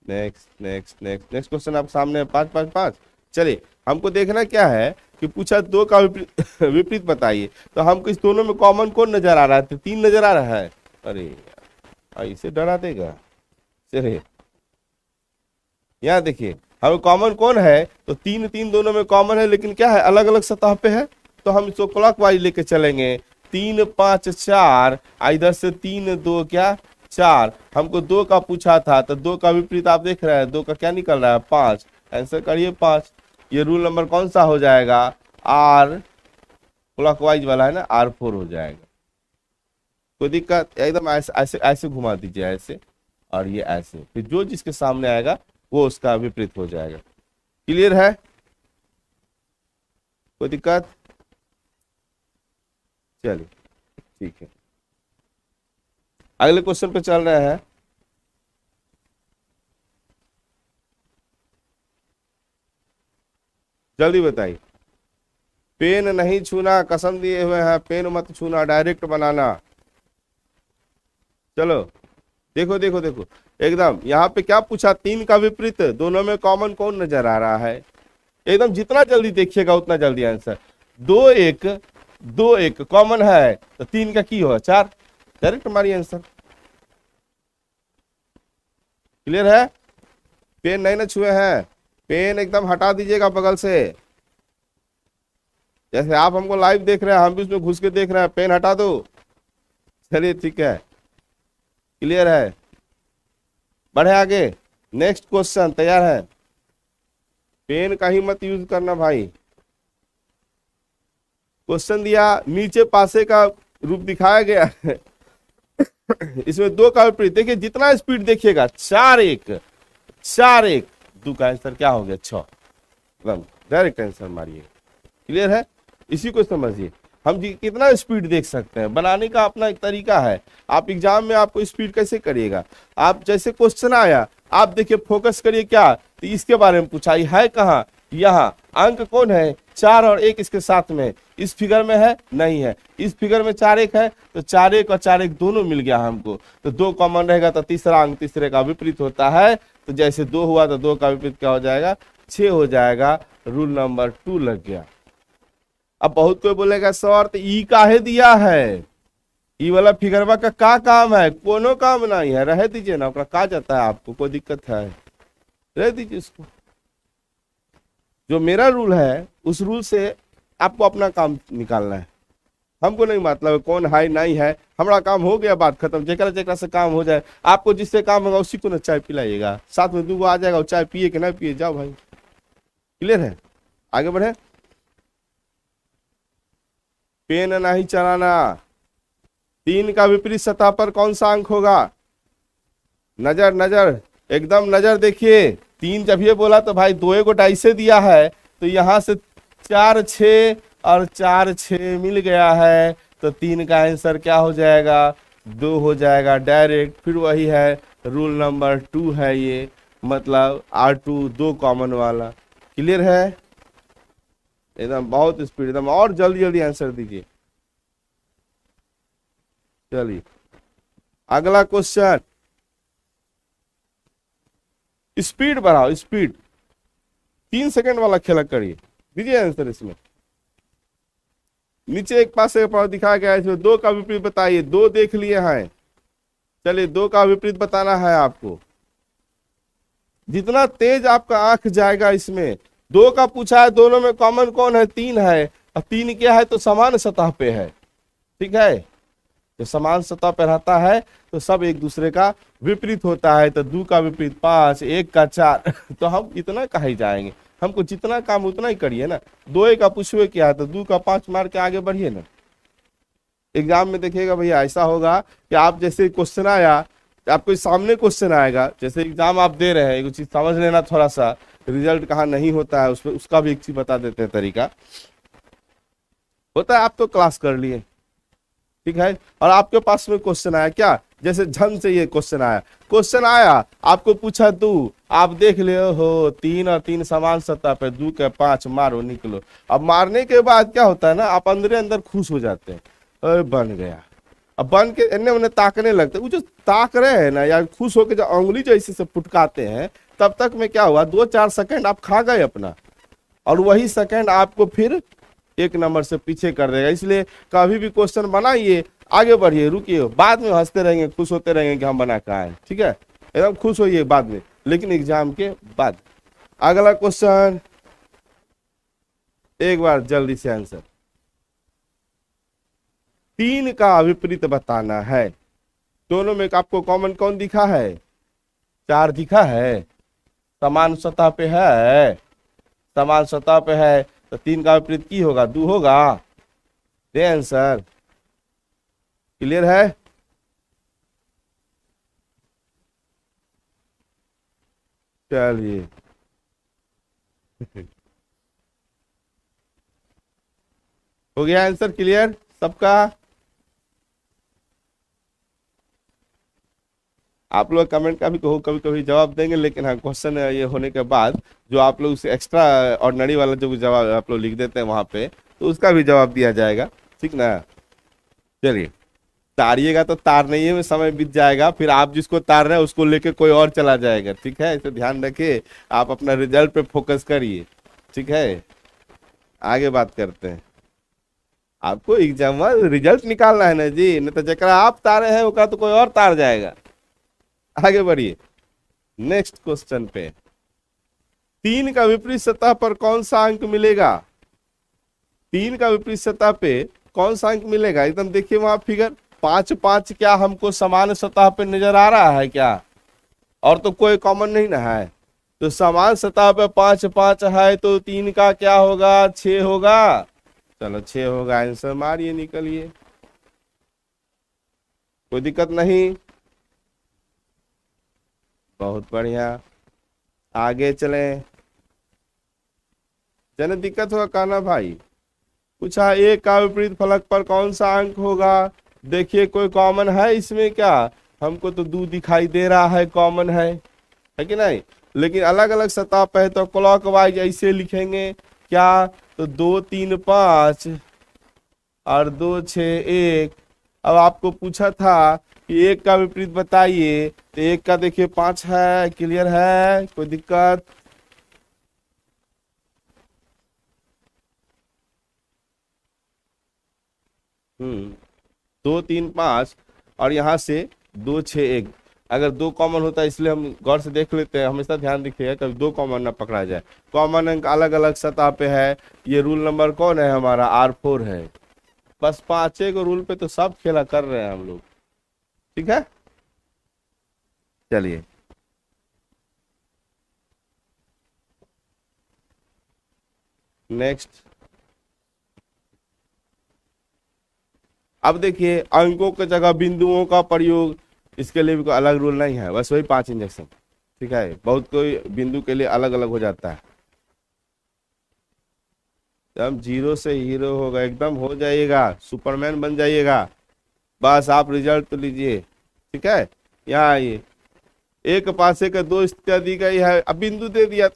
Next next next next question आप सामने है, 5 5 5। चलिए हमको देखना क्या है कि पूछा 2 का विपरीत विपरीत बताइए, तो हमको इस दोनों में कॉमन कौन नजर आ रहा है? तो 3 नजर आ रहा है। अरे इसे डरा देगा। चलिए यहाँ देखिए, हमें कॉमन कौन है? तो 3 3 दोनों में कॉमन है, लेकिन क्या है, अलग अलग सतह पे है। तो हम इसको क्लॉकवाइज लेके चलेंगे, 3 5 4, इधर से 3 2 क्या 4। हमको 2 का पूछा था, तो 2 का विपरीत आप देख रहे हैं, 2 का क्या निकल रहा है? 5। आंसर करिए 5। ये रूल नंबर कौन सा हो जाएगा? R, क्लॉकवाइज वाला है ना, R4 हो जाएगा। कोई दिक्कत? एकदम ऐसे ऐसे ऐसे घुमा दीजिए, ऐसे और ये ऐसे, फिर जो जिसके सामने आएगा वो उसका विपरीत हो जाएगा। क्लियर है? कोई दिक्कत? चलिए ठीक है, अगले क्वेश्चन पे चल रहे हैं। जल्दी बताइए। पेन नहीं छूना, कसम दिए हुए हैं, पेन मत छूना, डायरेक्ट बनाना। चलो देखो देखो देखो, एकदम यहाँ पे क्या पूछा? 3 का विपरीत, दोनों में कॉमन कौन नजर आ रहा है? एकदम जितना जल्दी देखिएगा उतना जल्दी आंसर। 2 1 2 1 कॉमन है, तो 3 का की होगा? 4। डायरेक्ट हमारी आंसर। क्लियर है? पेन नहीं ना छुए हैं, पेन एकदम हटा दीजिएगा बगल से। जैसे आप हमको लाइव देख रहे हैं, हम भी उसमें घुस के देख रहे हैं, पेन हटा दो। चलिए ठीक है, क्लियर है? बढ़े आगे। नेक्स्ट क्वेश्चन तैयार है? पेन का ही मत यूज करना भाई। क्वेश्चन दिया, नीचे पासे का रूप दिखाया गया है इसमें 2 का विपरीत, देखिए जितना स्पीड देखिएगा 4 1 4 1, 2 का आंसर क्या हो गया 6। एकदम डायरेक्ट आंसर मारिए। क्लियर है? इसी को समझिए। हम जी कितना स्पीड देख सकते हैं, बनाने का अपना एक तरीका है। आप एग्जाम में आपको स्पीड कैसे करिएगा, आप जैसे क्वेश्चन आया आप देखिए फोकस करिए, क्या तो इसके बारे में पूछा है कहाँ, यहाँ अंक कौन है 4 और 1 इसके साथ में, इस फिगर में है नहीं है, इस फिगर में 4 1 है तो 4 1 और 4 1 दोनों मिल गया हमको, तो 2 कॉमन रहेगा तो तीसरा अंक तीसरे का विपरीत होता है, तो जैसे 2 हुआ तो 2 का विपरीत क्या हो जाएगा 6 हो जाएगा। रूल नंबर 2 लग गया। अब बहुत कोई बोलेगा सर तो ई काहे दिया है, ई वाला फिगरवा का क्या काम है, कोनो काम नहीं है, रह दीजिए ना, ओकरा कहा जाता है आपको कोई दिक्कत है, रह दीजिए इसको। जो मेरा रूल है उस रूल से आपको अपना काम निकालना है, हमको नहीं मतलब कौन है नहीं है, हमारा काम हो गया, बात खत्म। जेकरा जेकरा से काम हो जाए, आपको जिससे काम होगा उसी को ना चाय पिलाइएगा, साथ में 2 आ जाएगा, चाय पिए कि ना पिए जाओ भाई। क्लियर है? आगे बढ़े। पेन नहीं चलाना, 3 का विपरीत सतह पर कौन सा अंक होगा, नजर नजर एकदम नजर देखिए। 3 जब ये बोला तो भाई 2 को ऐसे दिया है, तो यहां से 4 6 और 4 6 मिल गया है, तो 3 का आंसर क्या हो जाएगा 2 हो जाएगा डायरेक्ट। फिर वही है रूल नंबर 2 है ये, मतलब R2 2 कॉमन वाला। क्लियर है? एकदम बहुत स्पीड, एकदम और जल्दी जल्दी आंसर दीजिए। चलिए अगला क्वेश्चन, स्पीड बढ़ाओ, स्पीड 3 सेकंड वाला खेला करिए, दीजिए आंसर। इसमें नीचे एक पास दिखाया गया है, इसमें 2 का विपरीत बताइए। 2 देख लिए हैं, चलिए 2 का विपरीत बताना है आपको। जितना तेज आपका आंख जाएगा इसमें, 2 का पूछा है, दोनों में कॉमन कौन है 3 है, और 3 क्या है तो समान सतह पे है। ठीक है, जो समान सतह पे रहता है तो सब एक दूसरे का विपरीत होता है, तो 2 का विपरीत 5, 1 का 4 तो हम इतना कहीं जाएंगे, हमको जितना काम उतना ही करिए ना। 2 का पूछवे क्या है तो 2 का 5 मार के आगे बढ़िए ना। एग्जाम में देखिएगा भैया ऐसा होगा कि आप जैसे क्वेश्चन आया, आपको सामने क्वेश्चन आएगा, जैसे एग्जाम आप दे रहे हैं, एक चीज समझ लेना थोड़ा सा, रिजल्ट कहाँ नहीं होता है उसमें, उसका भी एक चीज बता देते हैं तरीका होता है। आप तो क्लास कर लिए, ठीक है, और आपके पास में क्वेश्चन आया क्या, जैसे झन से ये क्वेश्चन आया, आपको पूछा 2, आप देख ले हो 3 और 3 समान सतह पे, 2 के 5 मारो निकलो। अब मारने के बाद क्या होता है ना, आप अंदर अंदर खुश हो जाते हैं, अरे बन गया। अब बन के इन्हें उन्हें ताकने लगते, वो जो ताक रहे हैं ना, या खुश होकर जो उंगली जैसे से फुटकाते हैं, तब तक में क्या हुआ 2-4 सेकंड आप खा गए अपना, और वही सेकंड आपको फिर 1 नंबर से पीछे कर देगा। इसलिए कभी भी क्वेश्चन बनाइए, आगे बढ़िए, रुकिए, बाद में हंसते रहेंगे, खुश होते रहेंगे कि हम बना के आए। ठीक है, एकदम खुश होइए बाद में, लेकिन एग्जाम के बाद। अगला क्वेश्चन एक बार जल्दी से आंसर, 3 का विपरीत बताना है। दोनों में आपको कॉमन कौन दिखा है, 4 दिखा है, समान सतह पे है, समान सतह पे है, तो 3 का विपरीत की होगा 2 होगा, दे आंसर। क्लियर है? चलिए हो गया आंसर क्लियर सबका? आप लोग कमेंट का भी कभी कभी जवाब देंगे, लेकिन हाँ क्वेश्चन ये होने के बाद जो आप लोग उसे एक्स्ट्रा ऑर्डिनरी वाला जो जवाब आप लोग लिख देते हैं वहां पे, तो उसका भी जवाब दिया जाएगा। ठीक ना? चलिए, तारिएगा तो तारने ही में समय बीत जाएगा, फिर आप जिसको तार रहे हैं उसको लेके कोई और चला जाएगा। ठीक है, इसे ध्यान रखिए, आप अपना रिजल्ट पे फोकस करिए। ठीक है, आगे बात करते हैं। आपको एग्जाम में रिजल्ट निकालना है ना जी, नहीं तो जरा आप तारे हैं उसका तो कोई और तार जाएगा। आगे बढ़िए नेक्स्ट क्वेश्चन पे, 3 का विपरीत सतह पर कौन सा अंक मिलेगा, 3 का विपरीत सतह पे कौन सा अंक मिलेगा। एकदम देखिए वहां फिगर 5 5 क्या हमको समान सतह पे नजर आ रहा है क्या, और तो कोई कॉमन नहीं ना है, तो समान सतह पे 5 5 है, तो 3 का क्या होगा 6 होगा। चलो 6 होगा आंसर, मारिए निकलिए, कोई दिक्कत नहीं? बहुत बढ़िया, आगे चलें। चले, दिक्कत होगा कहना भाई। पूछा एक का विपरीत फलक पर कौन सा अंक होगा। देखिए कोई कॉमन है इसमें क्या? हमको तो 2 दिखाई दे रहा है, कॉमन है कि नहीं? लेकिन अलग अलग सतह पे है तो क्लॉकवाइज ऐसे लिखेंगे क्या? तो 2 3 5 और 2 6 1। अब आपको पूछा था कि एक का विपरीत बताइए, तो एक का देखिए 5 है। क्लियर है? कोई दिक्कत? हम्म, 2 3 5 और यहाँ से 2 6 1। अगर 2 कॉमन होता है, इसलिए हम गौर से देख लेते हैं, हमेशा ध्यान रखिएगा कभी 2 कॉमन ना पकड़ा जाए। कॉमन अंक अलग अलग सतह पे है। ये रूल नंबर कौन है हमारा? R4 है। बस 5 को रूल पे तो सब खेला कर रहे हैं हम लोग। ठीक है, चलिए नेक्स्ट। अब देखिए अंकों की जगह बिंदुओं का प्रयोग, इसके लिए भी कोई अलग रूल नहीं है, बस वही 5 इंजेक्शन। ठीक है, बहुत कोई बिंदु के लिए अलग अलग हो जाता है। एकदम 0 से हीरो होगा, एकदम हो जाइएगा, सुपरमैन बन जाइएगा। बस आप रिजल्ट तो लीजिए। ठीक है, यहाँ आइए। एक पासे का 2 स्थितियां दी गई है, अब बिंदु दे दिया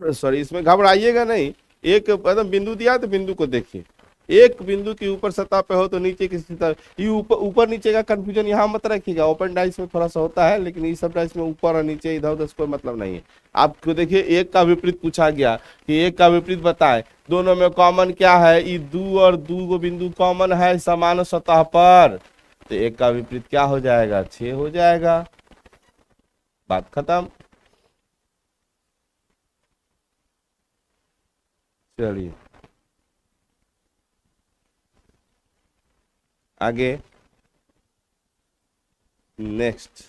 सॉरी, इसमें घबराइएगा नहीं। एक मतलब बिंदु दिया तो बिंदु को देखिए। एक बिंदु की ऊपर सतह पे हो तो नीचे की सतह, ये ऊपर ऊपर नीचे का कंफ्यूजन यहाँ मत रखिएगा। ओपन डाइस में थोड़ा सा होता है, लेकिन ये सब डाइस में ऊपर और नीचे इधर उधर कोई मतलब नहीं है। आपको देखिए एक का विपरीत पूछा गया कि एक का विपरीत बताए, दोनों में कॉमन क्या है? ये 2 और 2 को बिंदु कॉमन है समान सतह पर, तो एक का विपरीत क्या हो जाएगा? 6 हो जाएगा। बात खत्म। चलिए आगे नेक्स्ट।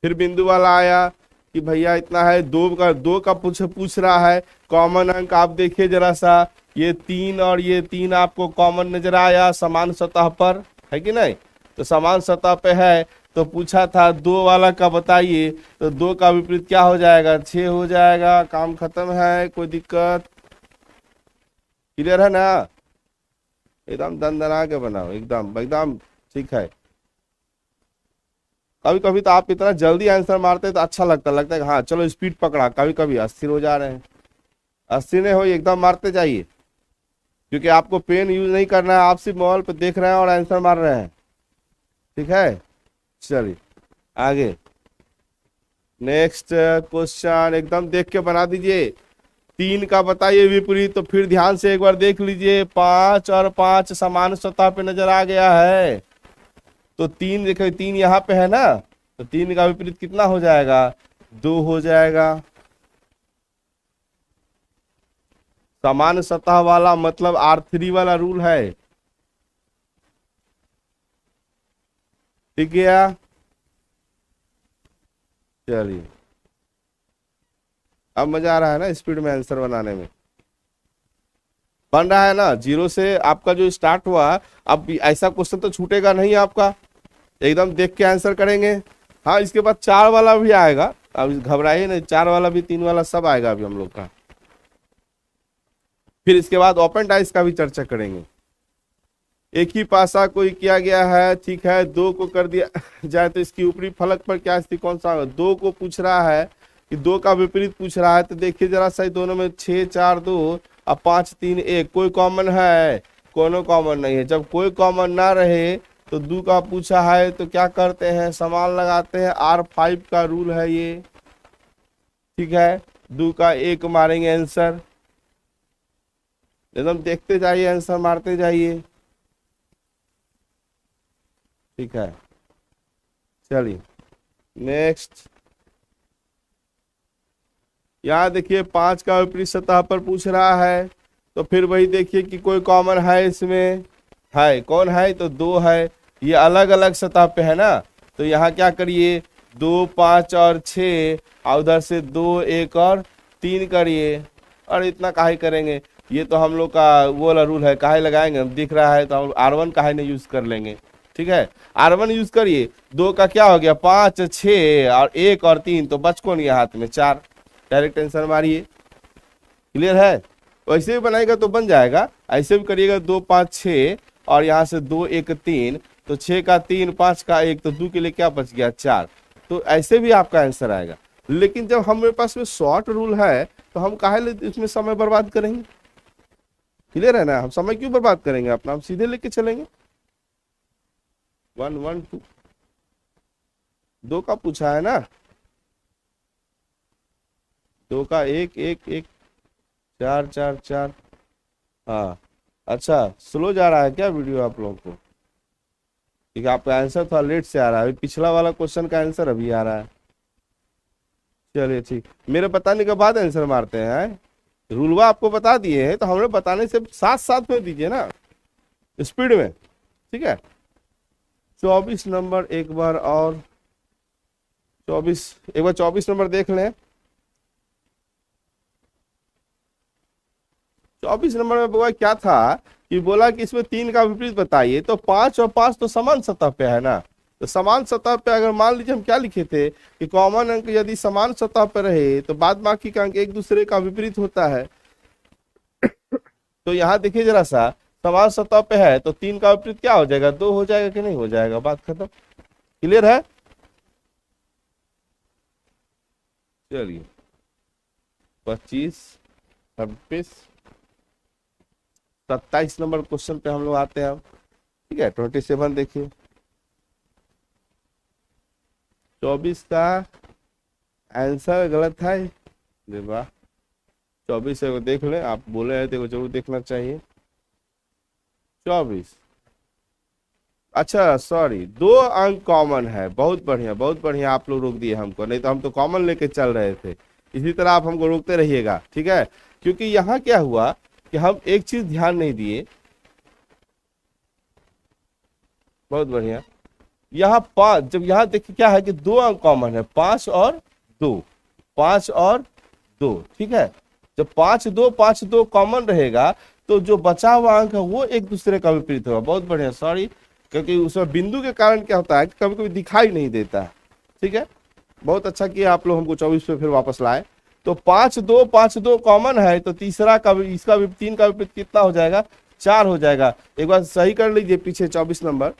फिर बिंदु वाला आया कि भैया इतना है, 2 का पूछ रहा है। कॉमन अंक आप देखिए जरा सा, ये 3 और ये 3 आपको कॉमन नजर आया समान सतह पर, है कि नहीं? तो समान सतह पे है, तो पूछा था 2 वाला का बताइए, तो 2 का विपरीत क्या हो जाएगा? 6 हो जाएगा। काम खत्म है, कोई दिक्कत? क्लियर है ना? एकदम दंदना के बनाओ, एकदम एकदम ठीक है। कभी कभी तो आप इतना जल्दी आंसर मारते हैं तो अच्छा लगता है कि हाँ चलो स्पीड पकड़ा। कभी कभी अस्थिर हो जा रहे हैं, अस्थिर नहीं हो, एकदम मारते जाइए, क्योंकि आपको पेन यूज नहीं करना है। आप सिर्फ मोबाइल पे देख रहे हैं और आंसर मार रहे हैं। ठीक है, चलिए आगे नेक्स्ट क्वेश्चन। एकदम देख के बना दीजिए। 3 का बताइए विपरीत, तो फिर ध्यान से एक बार देख लीजिए। 5 और 5 समान सतह पे नजर आ गया है, तो 3 देखो, 3 यहाँ पे है ना, तो 3 का विपरीत कितना हो जाएगा? 2 हो जाएगा। समान सतह वाला मतलब R3 वाला रूल है। ठीक है, चलिए अब मजा आ रहा है ना स्पीड में आंसर बनाने में? बन रहा है ना? 0 से आपका जो स्टार्ट हुआ, अब ऐसा क्वेश्चन तो छूटेगा नहीं आपका, एकदम देख के आंसर करेंगे। हाँ, इसके बाद 4 वाला भी आएगा, अब घबराइए नहीं, 4 वाला भी 3 वाला सब आएगा अभी हम लोग का। फिर इसके बाद ओपन डाइस का भी चर्चा करेंगे। एक ही पासा कोई किया गया है, ठीक है, 2 को कर दिया जाए तो इसकी ऊपरी फलक पर क्या स्थिति कौन सा? 2 को पूछ रहा है कि 2 का विपरीत पूछ रहा है, तो देखिए जरा सा दोनों में 6 4 2 और 5 3 1, कोई कॉमन है? कोनो कॉमन नहीं है। जब कोई कॉमन ना रहे तो 2 का पूछा है तो क्या करते हैं? समान लगाते हैं, R5 का रूल है ये। ठीक है, 2 का 1 मारेंगे आंसर, एकदम देखते जाइए, आंसर मारते जाइए। ठीक है, चलिए नेक्स्ट। यहाँ देखिए 5 का विपरीत सतह पर पूछ रहा है, तो फिर वही देखिए कि कोई कॉमन है इसमें, है कौन है? तो 2 है। ये अलग अलग सतह पे है ना, तो यहाँ क्या करिए? 2 5 और 6, और उधर से 2 1 और 3 करिए। और इतना काहे करेंगे? ये तो हम लोग का वो वाला रूल है, काहे लगाएंगे? दिख रहा है तो हम R1 काहे नहीं यूज कर लेंगे। ठीक है, R1 यूज करिए। 2 का क्या हो गया 5 6 और 1 और 3, तो बच कौन गया हाथ में 4। डायरेक्ट आंसर मारिए। क्लियर है? वैसे भी बनाएगा तो बन जाएगा, ऐसे भी करिएगा 2 5 6 और यहाँ से 2 1 3, तो 6 का 3 5 का 1, तो 2 के लिए क्या बच गया 4। तो ऐसे भी आपका आंसर आएगा। लेकिन जब हमारे पास में शॉर्ट रूल है तो हम काहे इसमें समय बर्बाद करेंगे। क्लियर है ना? हम समय क्यों बर्बाद करेंगे अपना, हम सीधे लेके चलेंगे। 1 1 2 2 का पूछा है ना, 2 का 1 1 1 4 4 4। हाँ अच्छा, स्लो जा रहा है क्या वीडियो आप लोगों को? ठीक है, आपका आंसर थोड़ा लेट से आ रहा है, पिछला वाला क्वेश्चन का आंसर अभी आ रहा है। चलिए ठीक, मेरे बताने के बाद आंसर मारते हैं। रूलवा आपको बता दिए हैं तो हमने बताने से साथ साथ में दीजिए ना, स्पीड में। ठीक है, 24 नंबर एक बार और 24 नंबर देख लें। 24 नंबर में बोला क्या था कि बोला कि इसमें 3 का विपरीत बताइए, तो 5 और 5 तो समान सतह पे है ना। तो समान सतह पे अगर मान लीजिए हम क्या लिखे थे कि कॉमन अंक यदि समान सतह पर रहे तो बाद बाकी का अंक एक दूसरे का विपरीत होता है। तो यहाँ देखिए जरा सा, समान सतह पे है तो 3 का विपरीत क्या हो जाएगा 2 हो जाएगा कि नहीं हो जाएगा, बात खत्म। क्लियर है? चलिए 25 26 27 नंबर क्वेश्चन पे हम लोग आते हैं अब। ठीक है, 27 देखिए। 24 का आंसर गलत है। वाह, 24 को देख लें, आप बोले हैं तो जरूर देखना चाहिए। 24, अच्छा सॉरी, 2 अंक कॉमन है। बहुत बढ़िया बहुत बढ़िया, आप लोग रोक दिए हमको, नहीं तो हम तो कॉमन लेके चल रहे थे। इसी तरह आप हमको रोकते रहिएगा, ठीक है? क्योंकि यहाँ क्या हुआ कि हम एक चीज ध्यान नहीं दिए। बहुत बढ़िया, यहाँ 5, जब यहाँ देखिए क्या है कि 2 अंक कॉमन है, 5 और 2, 5 और 2। ठीक है, जब 5 2 कॉमन रहेगा तो जो बचा हुआ अंक है वो एक दूसरे का विपरीत होगा। बहुत बढ़िया, सॉरी, क्योंकि उसमें बिंदु के कारण क्या होता है कि कभी कभी दिखाई नहीं देता है। ठीक है, बहुत अच्छा किया आप लोग हमको 24 पे फिर वापस लाए। तो 5 2 कॉमन है, तो तीसरा का इसका 3 का विपरीत कितना हो जाएगा 4 हो जाएगा। एक बार सही कर लीजिए, पीछे 24 नंबर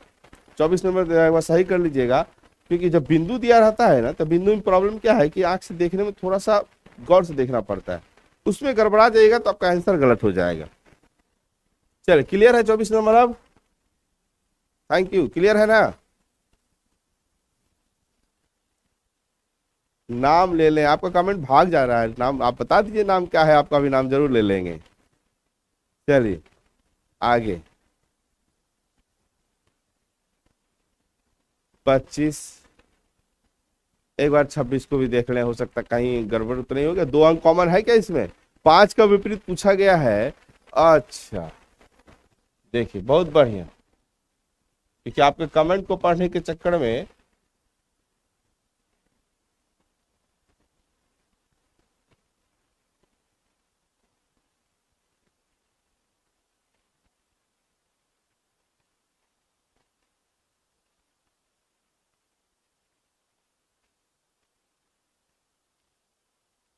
एक बार सही कर लीजिएगा, क्योंकि जब बिंदु दिया रहता है ना तो बिंदु में प्रॉब्लम क्या है कि आंख से देखने में थोड़ा सा गौर से देखना पड़ता है, उसमें गड़बड़ा जाएगा तो आपका आंसर गलत हो जाएगा। चलिए क्लियर है 24 नंबर अब? थैंक यू, क्लियर है ना? नाम ले लें, आपका कमेंट भाग जा रहा है। नाम आप बता दीजिए, नाम क्या है आपका, भी नाम जरूर ले लेंगे। चलिए आगे 25, एक बार 26 को भी देख लें, हो सकता कहीं गड़बड़ तो नहीं हो गया। 2 अंक कॉमन है क्या इसमें? 5 का विपरीत पूछा गया है। अच्छा देखिए, बहुत बढ़िया, क्योंकि आपके कमेंट को पढ़ने के चक्कर में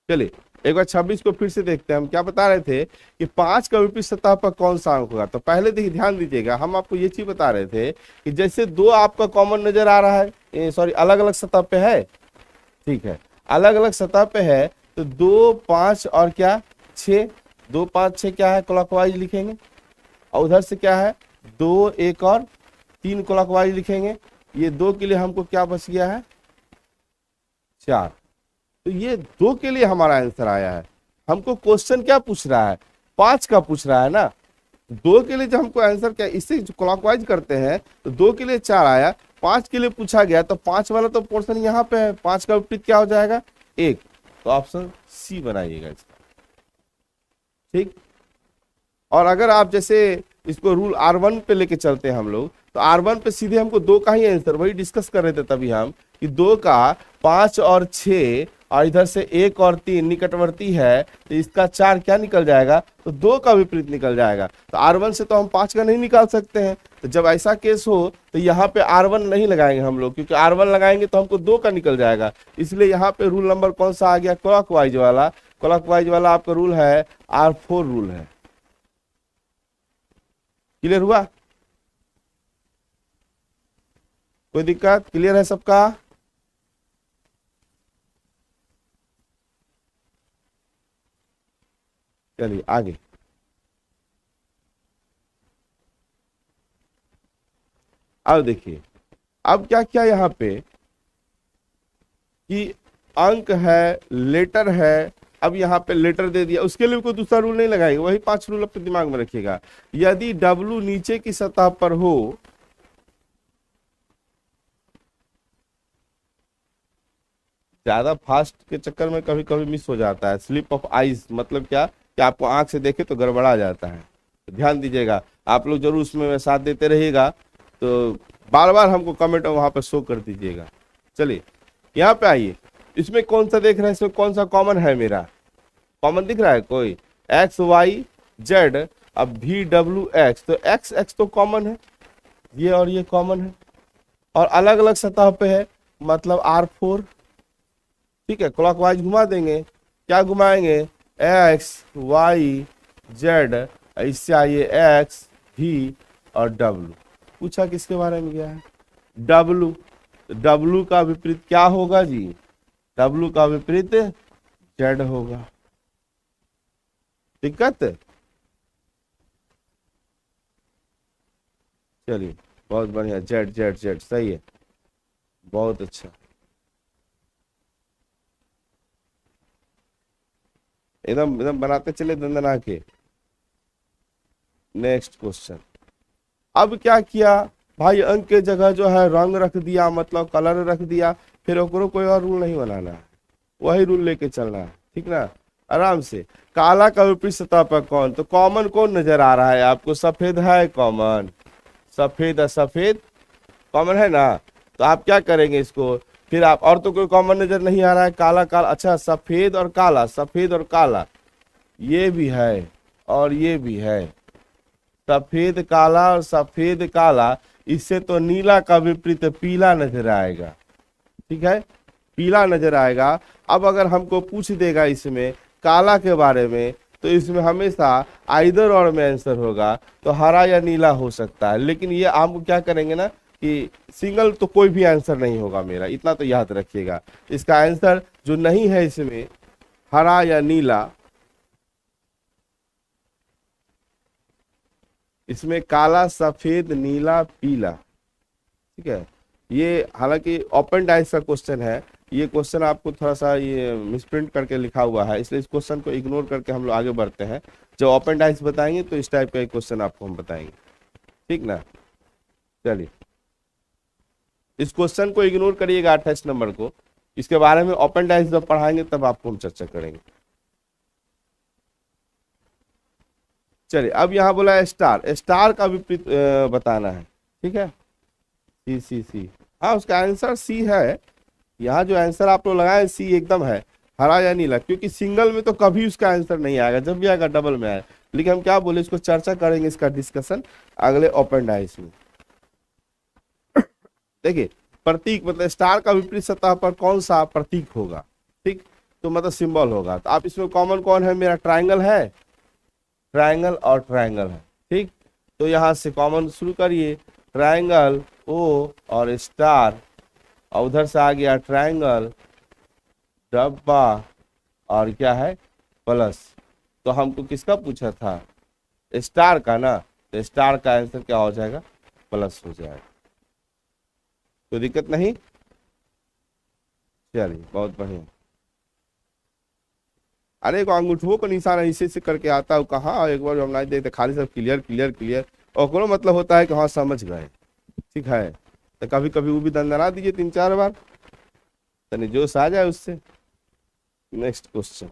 चलिए एक बार 26 को फिर से देखते हैं। हम क्या बता रहे थे कि 5 का विपरीत सतह पर कौन सा अंक होगा। तो पहले देखिए, ध्यान दीजिएगा, हम आपको ये चीज बता रहे थे कि जैसे 2 आपका कॉमन नजर आ रहा है, सॉरी अलग अलग सतह पे है। ठीक है, अलग अलग सतह पे है, तो 2 5 और क्या 6, 2 5 6 क्या है क्लॉकवाइज लिखेंगे, और उधर से क्या है 2 1 और 3 क्लॉकवाइज लिखेंगे। ये 2 के लिए हमको क्या बच गया है 4। तो ये 2 के लिए हमारा आंसर आया है। हमको क्वेश्चन क्या पूछ रहा है 5 का पूछ रहा है ना। 2 के लिए जब हमको आंसर क्या इससे क्लॉकवाइज करते हैं तो 2 के लिए 4 आया, 5 के लिए पूछा गया तो 5 वाला तो पोर्शन यहाँ पे है, 5 का विपरीत क्या हो जाएगा 1। तो ऑप्शन सी बनाइएगा इसका। ठीक, और अगर आप जैसे इसको रूल R1 पे लेके चलते हैं हम लोग, तो R1 पे सीधे हमको 2 का ही आंसर, वही डिस्कस कर रहे थे तभी हम, कि 2 का 5 और 6 और इधर से 1 और 3 निकटवर्ती है, तो इसका 4 क्या निकल जाएगा, तो 2 का विपरीत निकल जाएगा। तो R1 से तो हम 5 का नहीं निकाल सकते हैं, तो जब ऐसा केस हो तो यहाँ पे R1 नहीं लगाएंगे हम लोग, क्योंकि R1 लगाएंगे तो हमको 2 का निकल जाएगा। इसलिए यहाँ पे रूल नंबर कौन सा आ गया, क्लॉकवाइज वाला। क्लॉकवाइज वाला आपका रूल है R4 रूल है। क्लियर हुआ? कोई दिक्कत? क्लियर है सबका? चलिए आगे। अब देखिए, अब क्या क्या यहाँ पे कि अंक है, लेटर है। अब यहाँ पे लेटर दे दिया, उसके लिए कोई दूसरा रूल नहीं लगाएंगे, वही 5 रूल अपने दिमाग में रखिएगा। यदि W नीचे की सतह पर हो, ज्यादा फास्ट के चक्कर में कभी कभी मिस हो जाता है। स्लिप ऑफ आइज मतलब क्या कि आपको आंख से देखे तो गड़बड़ा जाता है, तो ध्यान दीजिएगा। आप लोग जरूर उसमें साथ देते रहिएगा, तो बार बार हमको कमेंट वहां पर शो कर दीजिएगा। चलिए यहाँ पे आइए, इसमें कौन सा देख रहे हैं, इसमें कौन सा कॉमन है, मेरा कॉमन दिख रहा है कोई? एक्स वाई जेड, अब वी डब्ल्यू एक्स, तो एक्स एक्स तो कॉमन है, ये और ये कॉमन है, और अलग अलग सतह पे है, मतलब R4। ठीक है, क्लॉकवाइज घुमा देंगे। क्या घुमाएंगे? एक्स वाई जेड, इससे आइए एक्स वी और डब्ल्यू। पूछा किसके बारे में गया है? डब्ल्यू। डब्ल्यू का विपरीत क्या होगा जी? डब्ल्यू का विपरीत जेड होगा। दिक्कत? चलिए बहुत बढ़िया, जेड जेड जेड सही है, बहुत अच्छा। एकदम एकदम बनाते चले दंदना के। Next question. अब क्या किया भाई, अंक के जगह जो है रंग रख दिया, मतलब कलर रख दिया, फिर ओकरो कोई और रूल नहीं बनाना है, वही रूल लेके चलना है। ठीक ना, आराम से। काला का विपरीत सतह पर कौन, तो कॉमन कौन नजर आ रहा है आपको? सफेद है कॉमन, सफेद है, सफेद कॉमन है ना। तो आप क्या करेंगे इसको, फिर आप, और तो कोई कॉमन नजर नहीं आ रहा है, काला काला, अच्छा सफेद और काला, सफेद और काला, ये भी है और ये भी है, सफेद काला और सफेद काला। इससे तो नीला का विपरीत पीला नजर आएगा। ठीक है, पीला नजर आएगा। अब अगर हमको पूछ देगा इसमें काला के बारे में, तो इसमें हमेशा आइदर और में आंसर होगा, तो हरा या नीला हो सकता है। लेकिन ये हम क्या करेंगे ना कि सिंगल तो कोई भी आंसर नहीं होगा मेरा, इतना तो याद रखिएगा। इसका आंसर जो नहीं है इसमें हरा या नीला, इसमें काला सफेद नीला पीला। ठीक है, ये हालांकि ओपन डाइस का क्वेश्चन है, ये क्वेश्चन आपको थोड़ा सा ये मिसप्रिंट करके लिखा हुआ है, इसलिए इस क्वेश्चन को इग्नोर करके हम लोग आगे बढ़ते हैं। जब ओपन डाइस बताएंगे तो इस टाइप का एक क्वेश्चन आपको हम बताएंगे। ठीक ना, चलिए इस क्वेश्चन को इग्नोर करिएगा 28 नंबर को, इसके बारे में ओपन डाइस जब पढ़ाएंगे तब आपको हम चर्चा करेंगे। चलिए अब यहाँ बोला है स्टार, स्टार का विपरीत बताना है। ठीक है, सी सी सी, हाँ उसका आंसर सी है। यहाँ जो आंसर आप लोग लगाए सी एकदम है, हरा या नीला, क्योंकि सिंगल में तो कभी उसका आंसर नहीं आएगा, जब भी आएगा डबल में आएगा। लेकिन हम क्या बोले, इसको चर्चा करेंगे, इसका डिस्कशन अगले ओपन डाइस में। देखिए प्रतीक, मतलब स्टार का विपरीत सतह पर कौन सा प्रतीक होगा? ठीक, तो मतलब सिंबल होगा। तो आप इसमें कॉमन कौन है, मेरा ट्राइंगल है, ट्राइंगल और ट्राइंगल है। ठीक, तो यहां से कॉमन शुरू करिए, ट्राइंगल ओ और स्टार, और उधर से आ गया ट्राइंगल डब्बा और क्या है प्लस। तो हमको किसका पूछा था? स्टार का ना, तो स्टार का आंसर क्या हो जाएगा? प्लस हो जाएगा। तो दिक्कत नहीं। चलिए बहुत बढ़िया। अरे को अंगूठों को निशान ऐसे से करके आता है, कहाँ एक बार हम नहीं देखते, खाली सब क्लियर क्लियर क्लियर, और कोनो मतलब होता है कि हाँ समझ गए। ठीक है, तो कभी कभी वो भी दंदना दीजिए 3-4 बार, तनी जोश आ जाए उससे। Next question,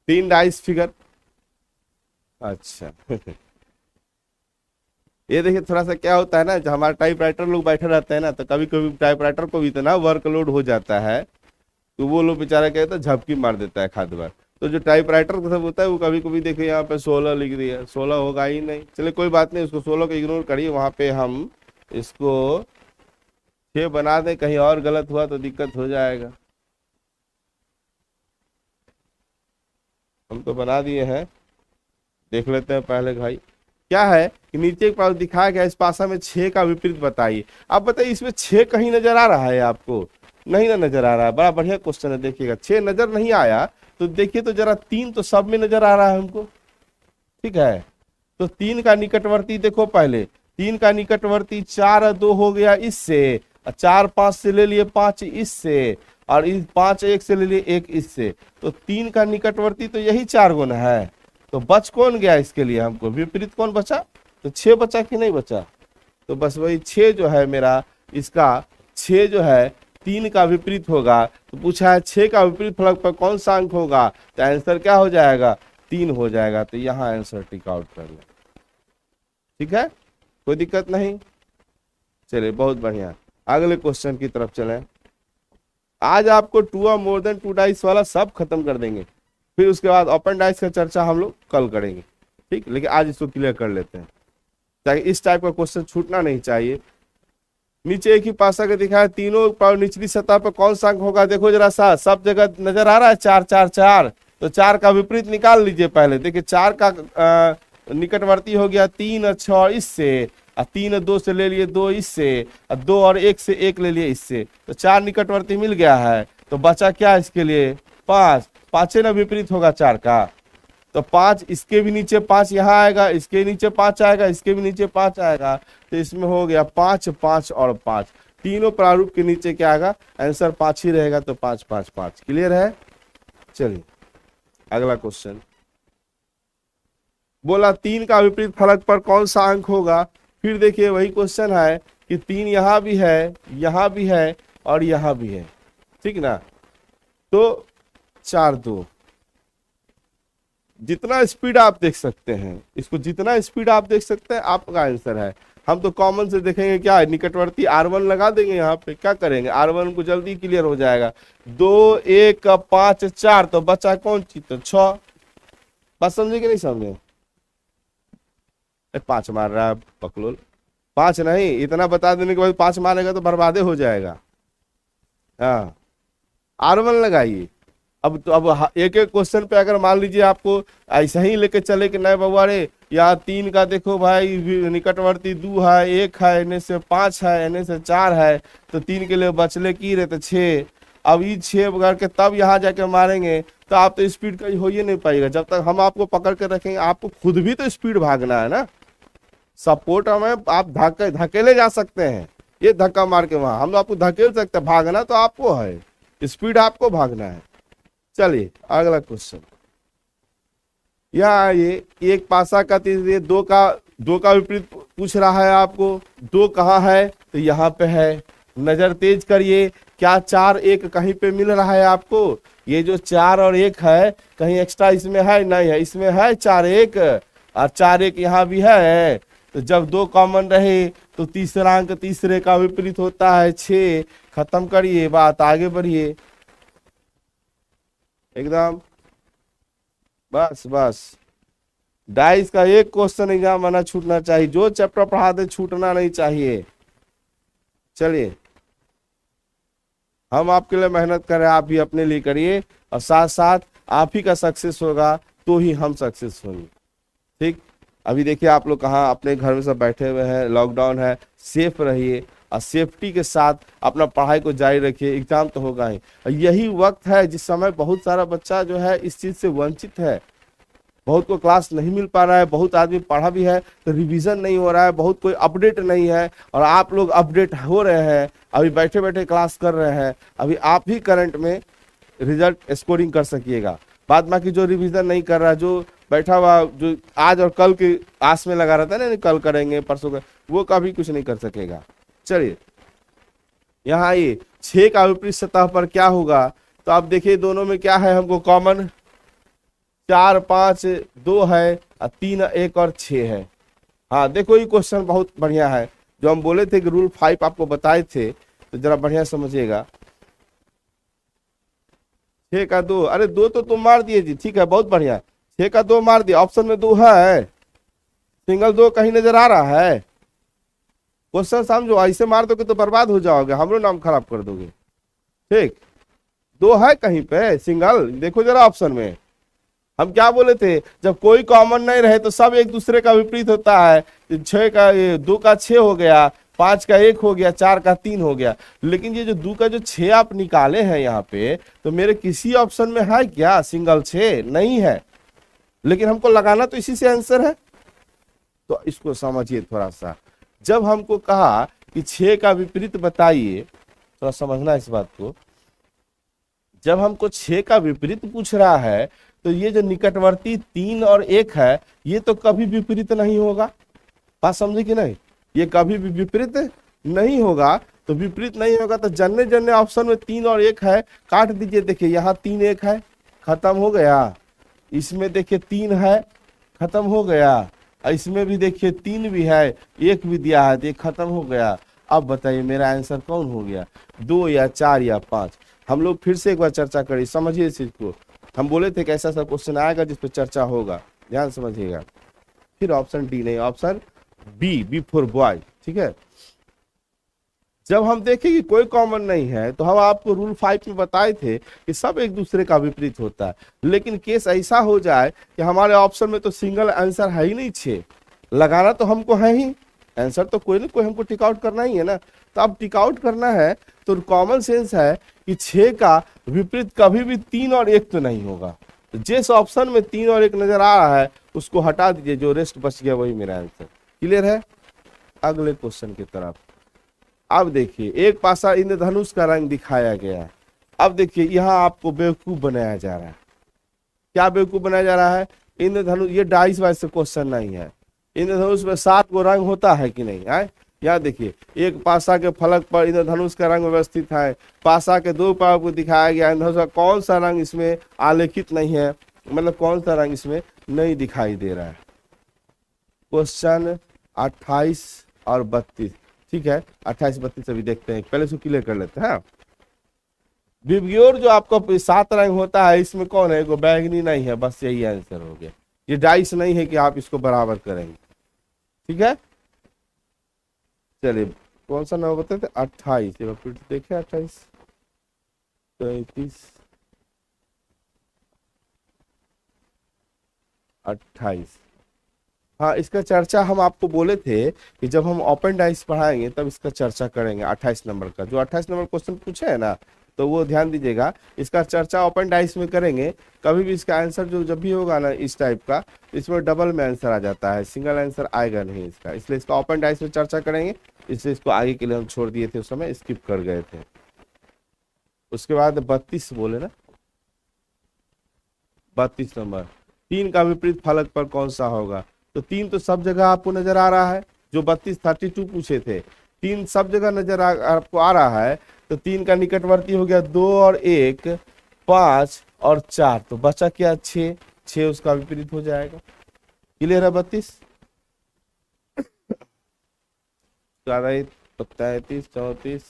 3 dice figure. अच्छा ये देखिए थोड़ा सा क्या होता है ना, जब हमारे टाइपराइटर लोग बैठे रहते हैं ना, तो कभी कभी टाइपराइटर को भी इतना वर्कलोड हो जाता है, तो वो लोग बेचारा कहता है झपकी मार देता है खाद बार। तो जो टाइपराइटर सब होता है वो कभी कभी देखिए यहाँ पे 16 लिख दिया, 16 होगा ही नहीं। चलिए कोई बात नहीं, उसको 16 को इग्नोर करिए, वहां पे हम इसको 6 बना दें, कहीं और गलत हुआ तो दिक्कत हो जाएगा। हम तो बना दिए हैं, देख लेते हैं पहले भाई। क्या है कि नीचे एक पास दिखाया गया, इस पासा में 6 का विपरीत बताइए। आप बताइए इसमें 6 कहीं नजर आ रहा है आपको? नहीं ना नजर आ रहा है। बड़ा बढ़िया क्वेश्चन है, देखिएगा 6 नजर नहीं आया तो देखिए तो जरा 3 तो सब में नजर आ रहा है हमको, ठीक है। तो 3 का निकटवर्ती देखो पहले, 3 का निकटवर्ती 4 और 2 हो गया इससे, 4 5 से ले लिए 5 इससे, और इस 5 1 से ले लिए 1 इससे। तो 3 का निकटवर्ती तो यही 4 गुना है। तो बच कौन गया इसके लिए हमको? विपरीत कौन बचा? तो 6 बचा कि नहीं बचा? तो बस वही 6 जो है मेरा, इसका 6 जो है 3 का विपरीत होगा। तो पूछा है 6 का विपरीत फलक पर कौन सा अंक होगा, तो आंसर क्या हो जाएगा? 3 हो जाएगा। तो यहाँ आंसर टिक आउट कर ले, ठीक है, कोई दिक्कत नहीं। चलिए बहुत बढ़िया, अगले क्वेश्चन की तरफ चलें। आज आपको 2 और मोर देन 2 डाइस वाला सब खत्म कर देंगे, फिर उसके बाद ओपन डाइस का चर्चा हम लोग कल करेंगे, ठीक। लेकिन आज इसको क्लियर कर लेते हैं ताकि इस टाइप का क्वेश्चन छूटना नहीं चाहिए। नीचे एक ही पासा के दिखाया, तीनों पर निचली सतह पर कौन सा अंक होगा? देखो जरा सा, सब जगह नजर आ रहा है 4 4 4। तो 4 का विपरीत निकाल लीजिए पहले। देखिए 4 का निकटवर्ती हो गया 3 और 6 इससे, और 3 और 2 से ले लिए 2 इससे, और 2 और 1 से 1 ले लिए इससे। तो 4 निकटवर्ती मिल गया है। तो बचा क्या इसके लिए? 5। 5 ना विपरीत होगा 4 का। तो 5, इसके भी नीचे 5 यहाँ आएगा, इसके नीचे 5 आएगा, इसके भी नीचे 5 आएगा। तो इसमें हो गया 5 5 और 5। तीनों प्रारूप के नीचे क्या आएगा? आंसर 5 ही रहेगा। तो 5 5 5। क्लियर है? चलिए अगला क्वेश्चन। बोला 3 का विपरीत फलक पर कौन सा अंक होगा? फिर देखिए वही क्वेश्चन है कि 3 यहाँ भी है, यहाँ भी है, और यहाँ भी है, ठीक ना। तो 4 2, जितना स्पीड आप देख सकते हैं इसको, जितना स्पीड आप देख सकते हैं आपका आंसर है। हम तो कॉमन से देखेंगे, क्या है निकटवर्ती R1 लगा देंगे यहाँ पे, क्या करेंगे R1 को जल्दी क्लियर हो जाएगा। 2 1 5 4, तो बचा कौन चीज? तो 6। बात समझे कि नहीं समझे? 5 मार रहा है पकलोल। 5 नहीं, इतना बता देने के बाद 5 मारेगा तो बर्बादे हो जाएगा। हाँ R1 लगाइए। अब तो अब एक एक क्वेश्चन पे अगर मान लीजिए आपको ऐसा ही लेके चले कि नहीं बाबा रे, यहाँ 3 का देखो भाई निकटवर्ती 2 है, 1 है, इन्हें से 5 है, इन्हें से 4 है, तो 3 के लिए बचले की रहते 6। अब ये 6 बगैर के तब यहाँ जाके मारेंगे तो आप तो स्पीड कहीं हो ही नहीं पाएगा। जब तक हम आपको पकड़ कर रखेंगे, आपको खुद भी तो स्पीड भागना है ना। सपोर्ट में आप धकेले जा सकते हैं, ये धक्का मार के वहां हम आपको धकेल सकते हैं, भागना तो आपको है, स्पीड आपको भागना है। चलिए अगला क्वेश्चन। यहाँ ये एक पासा का 2 का विपरीत पूछ रहा है आपको। 2 कहाँ है? तो यहाँ पे है। नजर तेज करिए, क्या 4 1 कहीं पे मिल रहा है आपको? ये जो 4 और 1 है कहीं एक्स्ट्रा इसमें है? नहीं है, इसमें है 4 1, और 4 1 यहाँ भी है। तो जब 2 कॉमन रहे तो तीसरा अंक तीसरे का विपरीत होता है 6। खत्म करिए बात, आगे बढ़िए एकदम। बस बस, डाइस का एक क्वेश्चन एग्जाम आना छूटना चाहिए, जो चैप्टर पढ़ा दे छूटना नहीं चाहिए। चलिए हम आपके लिए मेहनत करें, आप भी अपने लिए करिए, और साथ साथ आप ही का सक्सेस होगा तो ही हम सक्सेस होंगे, ठीक। अभी देखिए आप लोग कहाँ अपने घर में सब बैठे हुए हैं, लॉकडाउन है, सेफ रहिए और सेफ्टी के साथ अपना पढ़ाई को जारी रखिए। एग्जाम तो होगा ही, और यही वक्त है जिस समय बहुत सारा बच्चा जो है इस चीज से वंचित है। बहुत को क्लास नहीं मिल पा रहा है, बहुत आदमी पढ़ा भी है तो रिवीजन नहीं हो रहा है, बहुत कोई अपडेट नहीं है, और आप लोग अपडेट हो रहे हैं, अभी बैठे बैठे क्लास कर रहे हैं। अभी आप ही करंट में रिजल्ट स्कोरिंग कर सकिएगा। बाद बाकी जो रिवीजन नहीं कर रहा, जो बैठा हुआ, जो आज और कल के आस में लगा रहता है ना, कल करेंगे परसों का, वो कभी कुछ नहीं कर सकेगा। चलिए यहाँ ये 6 का विपरीत सतह पर क्या होगा? तो आप देखिए दोनों में क्या है हमको कॉमन, 4 5 2 है, और 3 1 और 6 है। हाँ देखो ये क्वेश्चन बहुत बढ़िया है, जो हम बोले थे कि रूल 5 आपको बताए थे, तो जरा बढ़िया समझिएगा। 6 का 2, अरे 2 तो तुम मार दिए जी, ठीक है बहुत बढ़िया। 6 का 2 मार दिया, ऑप्शन में 2 है, सिंगल 2 कहीं नजर आ रहा है? क्वेश्चन समझो, ऐसे मार दोगे तो बर्बाद हो जाओगे, हमरो नाम खराब कर दोगे। ठीक, 2 है कहीं पे सिंगल, देखो जरा ऑप्शन में। हम क्या बोले थे, जब कोई कॉमन नहीं रहे तो सब एक दूसरे का विपरीत होता है। 6 का 2 का 6 हो गया, 5 का 1 हो गया, 4 का 3 हो गया। लेकिन ये जो 2 का जो 6 आप निकाले हैं यहाँ पे, तो मेरे किसी ऑप्शन में है क्या सिंगल 6? नहीं है, लेकिन हमको लगाना तो इसी से आंसर है। तो इसको समझिए थोड़ा सा, जब हमको कहा कि 6 का विपरीत बताइए, थोड़ा समझना इस बात को, जब हमको 6 का विपरीत पूछ रहा है तो ये जो निकटवर्ती 3 और 1 है, ये तो कभी विपरीत नहीं होगा। बात समझे कि नहीं? ये कभी भी विपरीत नहीं होगा। तो विपरीत नहीं होगा तो जन्ने जन्ने ऑप्शन में 3 और 1 है, काट दीजिए। देखिए यहाँ 3 1 है, खत्म हो गया। इसमें देखिए 3 है, खत्म हो गया। इसमें भी देखिए 3 भी है, 1 भी दिया है, तो ये खत्म हो गया। अब बताइए मेरा आंसर कौन हो गया, 2 या 4 या 5? हम लोग फिर से एक बार चर्चा करें, समझिए इस चीज को। हम बोले थे कि ऐसा सब क्वेश्चन आएगा जिस पर चर्चा होगा, ध्यान समझिएगा। फिर ऑप्शन डी नहीं, ऑप्शन बी फॉर बॉय, ठीक है। जब हम देखें कि कोई कॉमन नहीं है, तो हम आपको रूल 5 में बताए थे कि सब एक दूसरे का विपरीत होता है। लेकिन केस ऐसा हो जाए कि हमारे ऑप्शन में तो सिंगल आंसर है ही नहीं 6, लगाना तो हमको है ही, आंसर तो कोई ना कोई हमको टिक आउट करना ही है ना। तो अब टिक आउट करना है तो कॉमन सेंस है कि 6 का विपरीत कभी भी 3 और 1 तो नहीं होगा। तो जिस ऑप्शन में 3 और 1 नजर आ रहा है उसको हटा दीजिए, जो रेस्ट बच गया वही मेरा आंसर। क्लियर है? अगले क्वेश्चन की तरफ। अब देखिए, एक पासा इंद्रधनुष का रंग दिखाया गया है। अब देखिए यहाँ आपको बेवकूफ बनाया जा रहा है। क्या बेवकूफ बनाया जा रहा है? इंद्रधनुष, ये डाइस वाइज से क्वेश्चन नहीं है। इंद्रधनुष में 7 गो रंग होता है कि नहीं है? यहाँ देखिए, एक पासा के फलक पर इंद्रधनुष का रंग व्यवस्थित है। पासा के 2 पाव को दिखाया गया। इंद्रधनुष का कौन सा रंग इसमें आलेखित नहीं है, मतलब कौन सा रंग इसमें नहीं दिखाई दे रहा है? क्वेश्चन 28 और 32, ठीक है। 28 32 अभी देखते हैं, पहले इसको क्लियर कर लेते हैं। विबग्योर जो आपका 7 रंग होता है, इसमें कौन है? वो बैंगनी नहीं है, बस यही आंसर हो गया। ये डाइस नहीं है कि आप इसको बराबर करेंगे, ठीक है। चलिए कौन सा नंबर बताते थे? 28, फिर देखे 28 33 28। हाँ, इसका चर्चा हम आपको बोले थे कि जब हम ओपन डाइस पढ़ाएंगे तब इसका चर्चा करेंगे। 28 नंबर का जो 28 नंबर क्वेश्चन पूछे है ना, तो वो ध्यान दीजिएगा, इसका चर्चा ओपन डाइस में करेंगे। कभी भी इसका आंसर जो जब भी होगा ना इस टाइप का, इसमें डबल में आंसर आ जाता है, सिंगल आंसर आएगा नहीं इसका, इसलिए इसका ओपन डाइस में चर्चा करेंगे। इसलिए इसको आगे के लिए हम छोड़ दिए थे, उस समय स्किप कर गए थे। उसके बाद 32 बोले ना, 32 नंबर, 3 का विपरीत फलक पर कौन सा होगा? तो 3 तो सब जगह आपको नजर आ रहा है, जो 32 पूछे थे 3 सब जगह नजर आपको आ रहा है। तो 3 का निकटवर्ती हो गया 2 और 1, 5 और 4, तो बचा क्या? 6, 6 उसका विपरीत हो जाएगा। क्लियर है? 32 33 34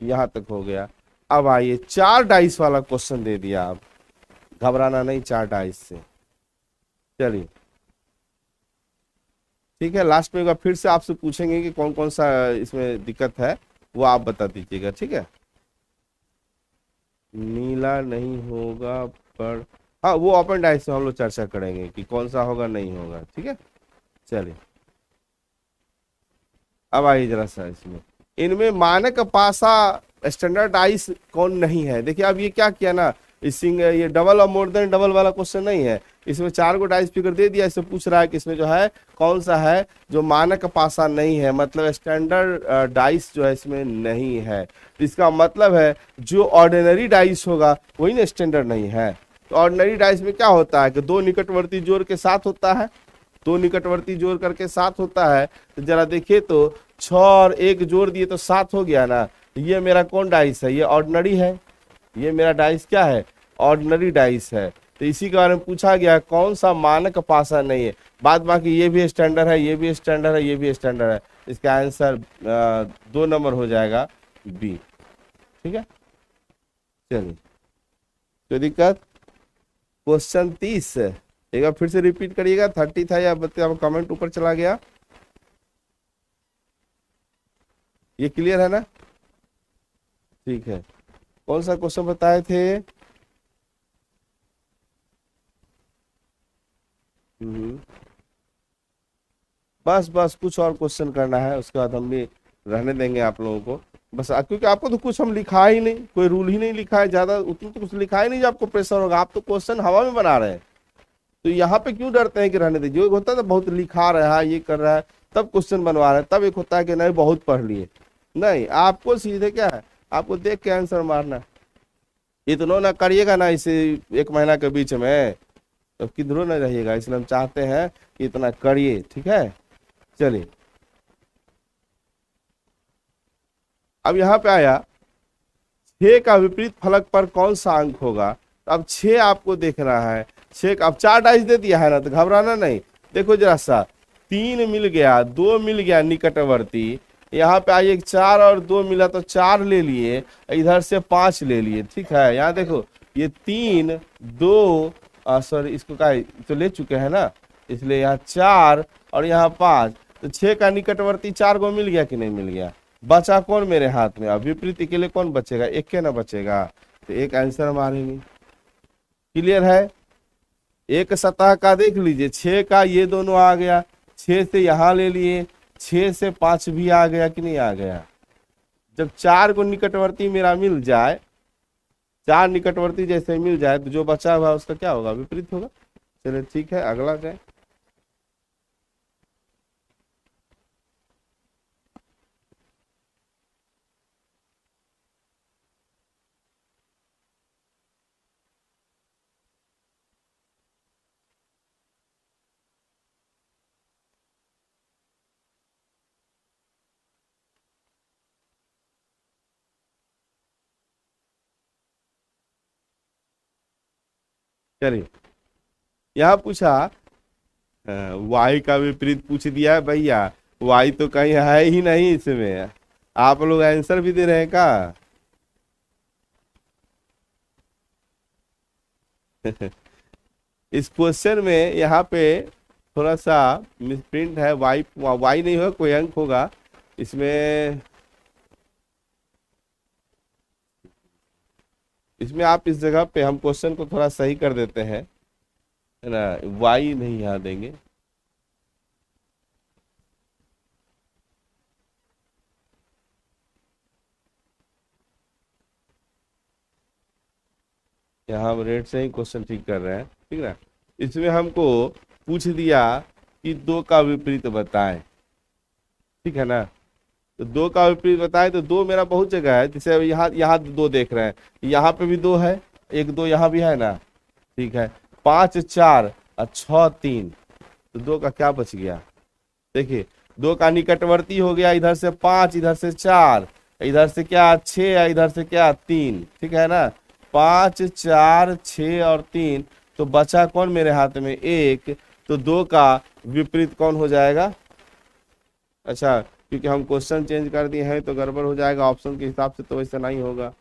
यहां तक हो गया। अब आइए 4 डाइस वाला क्वेश्चन दे दिया, आप घबराना नहीं 4 डाइस से। चलिए ठीक है, लास्ट में एक बार फिर से आपसे पूछेंगे कि कौन कौन सा इसमें दिक्कत है, वो आप बता दीजिएगा, ठीक है। नीला नहीं होगा, पर हाँ वो ओपन डाइस में हम लोग चर्चा करेंगे कि कौन सा होगा नहीं होगा, ठीक है। चलिए अब आइए जरा सा इसमें, इनमें मानक पासा स्टैंडर्ड डाइस कौन नहीं है? देखिए अब ये क्या किया ना, ये डबल और मोर देन डबल वाला क्वेश्चन नहीं है। इसमें 4 गो डाइस फिगर दे दिया, इससे पूछ रहा है कि इसमें जो है कौन सा है जो मानक पासा नहीं है, मतलब स्टैंडर्ड डाइस जो है इसमें नहीं है। तो इसका मतलब है जो ऑर्डिनरी डाइस होगा वही ना स्टैंडर्ड नहीं है। तो ऑर्डिनरी डाइस में क्या होता है कि 2 निकटवर्ती जोड़ के साथ होता है, 2 निकटवर्ती जोड़ करके 7 होता है। तो जरा देखिए तो 6 और 1 जोड़ दिए तो 7 हो गया ना। ये मेरा कौन डाइस है? ये ऑर्डिनरी है। ये मेरा डाइस क्या है? ऑर्डिनरी डाइस है। तो इसी के बारे में पूछा गया कौन सा मानक पासा नहीं है। बाद बाकी ये भी स्टैंडर्ड है, ये भी स्टैंडर्ड है, ये भी स्टैंडर्ड है। इसका आंसर 2 नंबर हो जाएगा बी, ठीक है। चलिए कोई दिक्कत? क्वेश्चन 30 एक बार फिर से रिपीट करिएगा। 30 था या बताइए, कमेंट ऊपर चला गया। ये क्लियर है ना? ठीक है। कौन सा क्वेश्चन बताए थे? हम्म, बस बस कुछ और क्वेश्चन करना है, उसके बाद हम भी रहने देंगे आप लोगों को। बस क्योंकि आपको तो कुछ हम लिखा ही नहीं, कोई रूल ही नहीं लिखा है, ज्यादा उतना तो कुछ लिखा ही नहीं जो आपको प्रेशर होगा। आप तो क्वेश्चन हवा में बना रहे हैं, तो यहाँ पे क्यों डरते हैं कि रहने दीजिए? एक होता है ना बहुत लिखा रहा है, ये कर रहा है, तब क्वेश्चन बनवा रहे हैं, तब एक होता है कि नहीं बहुत पढ़ लिए। नहीं, आपको सीधे क्या है, आपको देख के आंसर मारना है। इतना ना करिएगा ना इसे 1 महीना के बीच में, तो किधरों न रहिएगा। इसलिए हम चाहते हैं कि इतना करिए, ठीक है। चलिए, अब यहाँ पे आया 6 का विपरीत फलक पर कौन सा अंक होगा। तो अब 6 आपको देखना है। 6 अब 4 डाइस दे दिया है ना, तो घबराना नहीं। देखो जरा सा, 3 मिल गया, 2 मिल गया निकटवर्ती। यहाँ पे आइए 4 और 2 मिला तो 4 ले लिए, इधर से 5 ले लिए, ठीक है। यहाँ देखो ये 3 2 सॉरी इसको का तो ले चुके हैं ना, इसलिए यहाँ 4 और यहाँ 5, तो 6 का निकटवर्ती 4 को मिल गया कि नहीं मिल गया? बचा कौन मेरे हाथ में? अब विपरीत के लिए कौन बचेगा? एक के ना बचेगा, तो एक आंसर मारेंगे। क्लियर है? एक सतह का देख लीजिए, 6 का ये दोनों आ गया, 6 से यहाँ ले लिए, 6 से 5 भी आ गया कि नहीं आ गया? जब 4 को निकटवर्ती मेरा मिल जाए, 4 निकटवर्ती जैसे मिल जाए, तो जो बचा हुआ उसका क्या होगा? विपरीत होगा। चलिए ठीक है, अगला जाए। चलिए, यहाँ पूछा वाई का विपरीत पूछ दिया है भैया। वाई तो कहीं है ही नहीं इसमें। आप लोग आंसर भी दे रहे हैं का? इस क्वेश्चन में यहाँ पे थोड़ा सा मिसप्रिंट है। वाई वाई नहीं होगा, कोई अंक होगा इसमें। इसमें आप इस जगह पे हम क्वेश्चन को थोड़ा सही कर देते हैं, है ना। वाई नहीं यहाँ देंगे। यहाँ हम रेट से ही क्वेश्चन ठीक कर रहे हैं, ठीक ना। इसमें हमको पूछ दिया कि 2 का विपरीत बताएं, ठीक है ना। तो 2 का विपरीत बताएं, तो 2 मेरा बहुत जगह है। जैसे यहाँ यहाँ 2 देख रहे हैं, यहाँ पे भी 2 है, 1 2 यहाँ भी है ना, ठीक है। 5 4 और 6 3, तो 2 का क्या बच गया? देखिए 2 का निकटवर्ती हो गया, इधर से 5, इधर से 4, इधर से क्या 6, इधर से क्या 3, ठीक है ना। 5 4 6 और 3, तो बचा कौन मेरे हाथ में? 1। तो 2 का विपरीत कौन हो जाएगा? अच्छा, क्योंकि हम क्वेश्चन चेंज कर दिए हैं तो गड़बड़ हो जाएगा ऑप्शन के हिसाब से, तो वैसा नहीं होगा।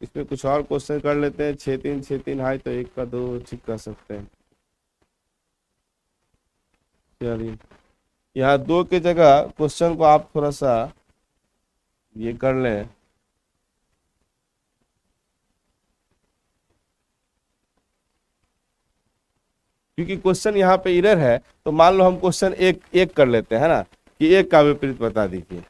इसमें कुछ और क्वेश्चन कर लेते हैं। 6 3 है, तो 1 का 2 ठीक कर सकते हैं। चलिए, यहाँ 2 के जगह क्वेश्चन को आप थोड़ा सा ये कर लें। क्योंकि क्वेश्चन यहाँ पे इरर है, तो मान लो हम क्वेश्चन एक एक कर लेते हैं ना, कि 1 का विपरीत बता दीजिए।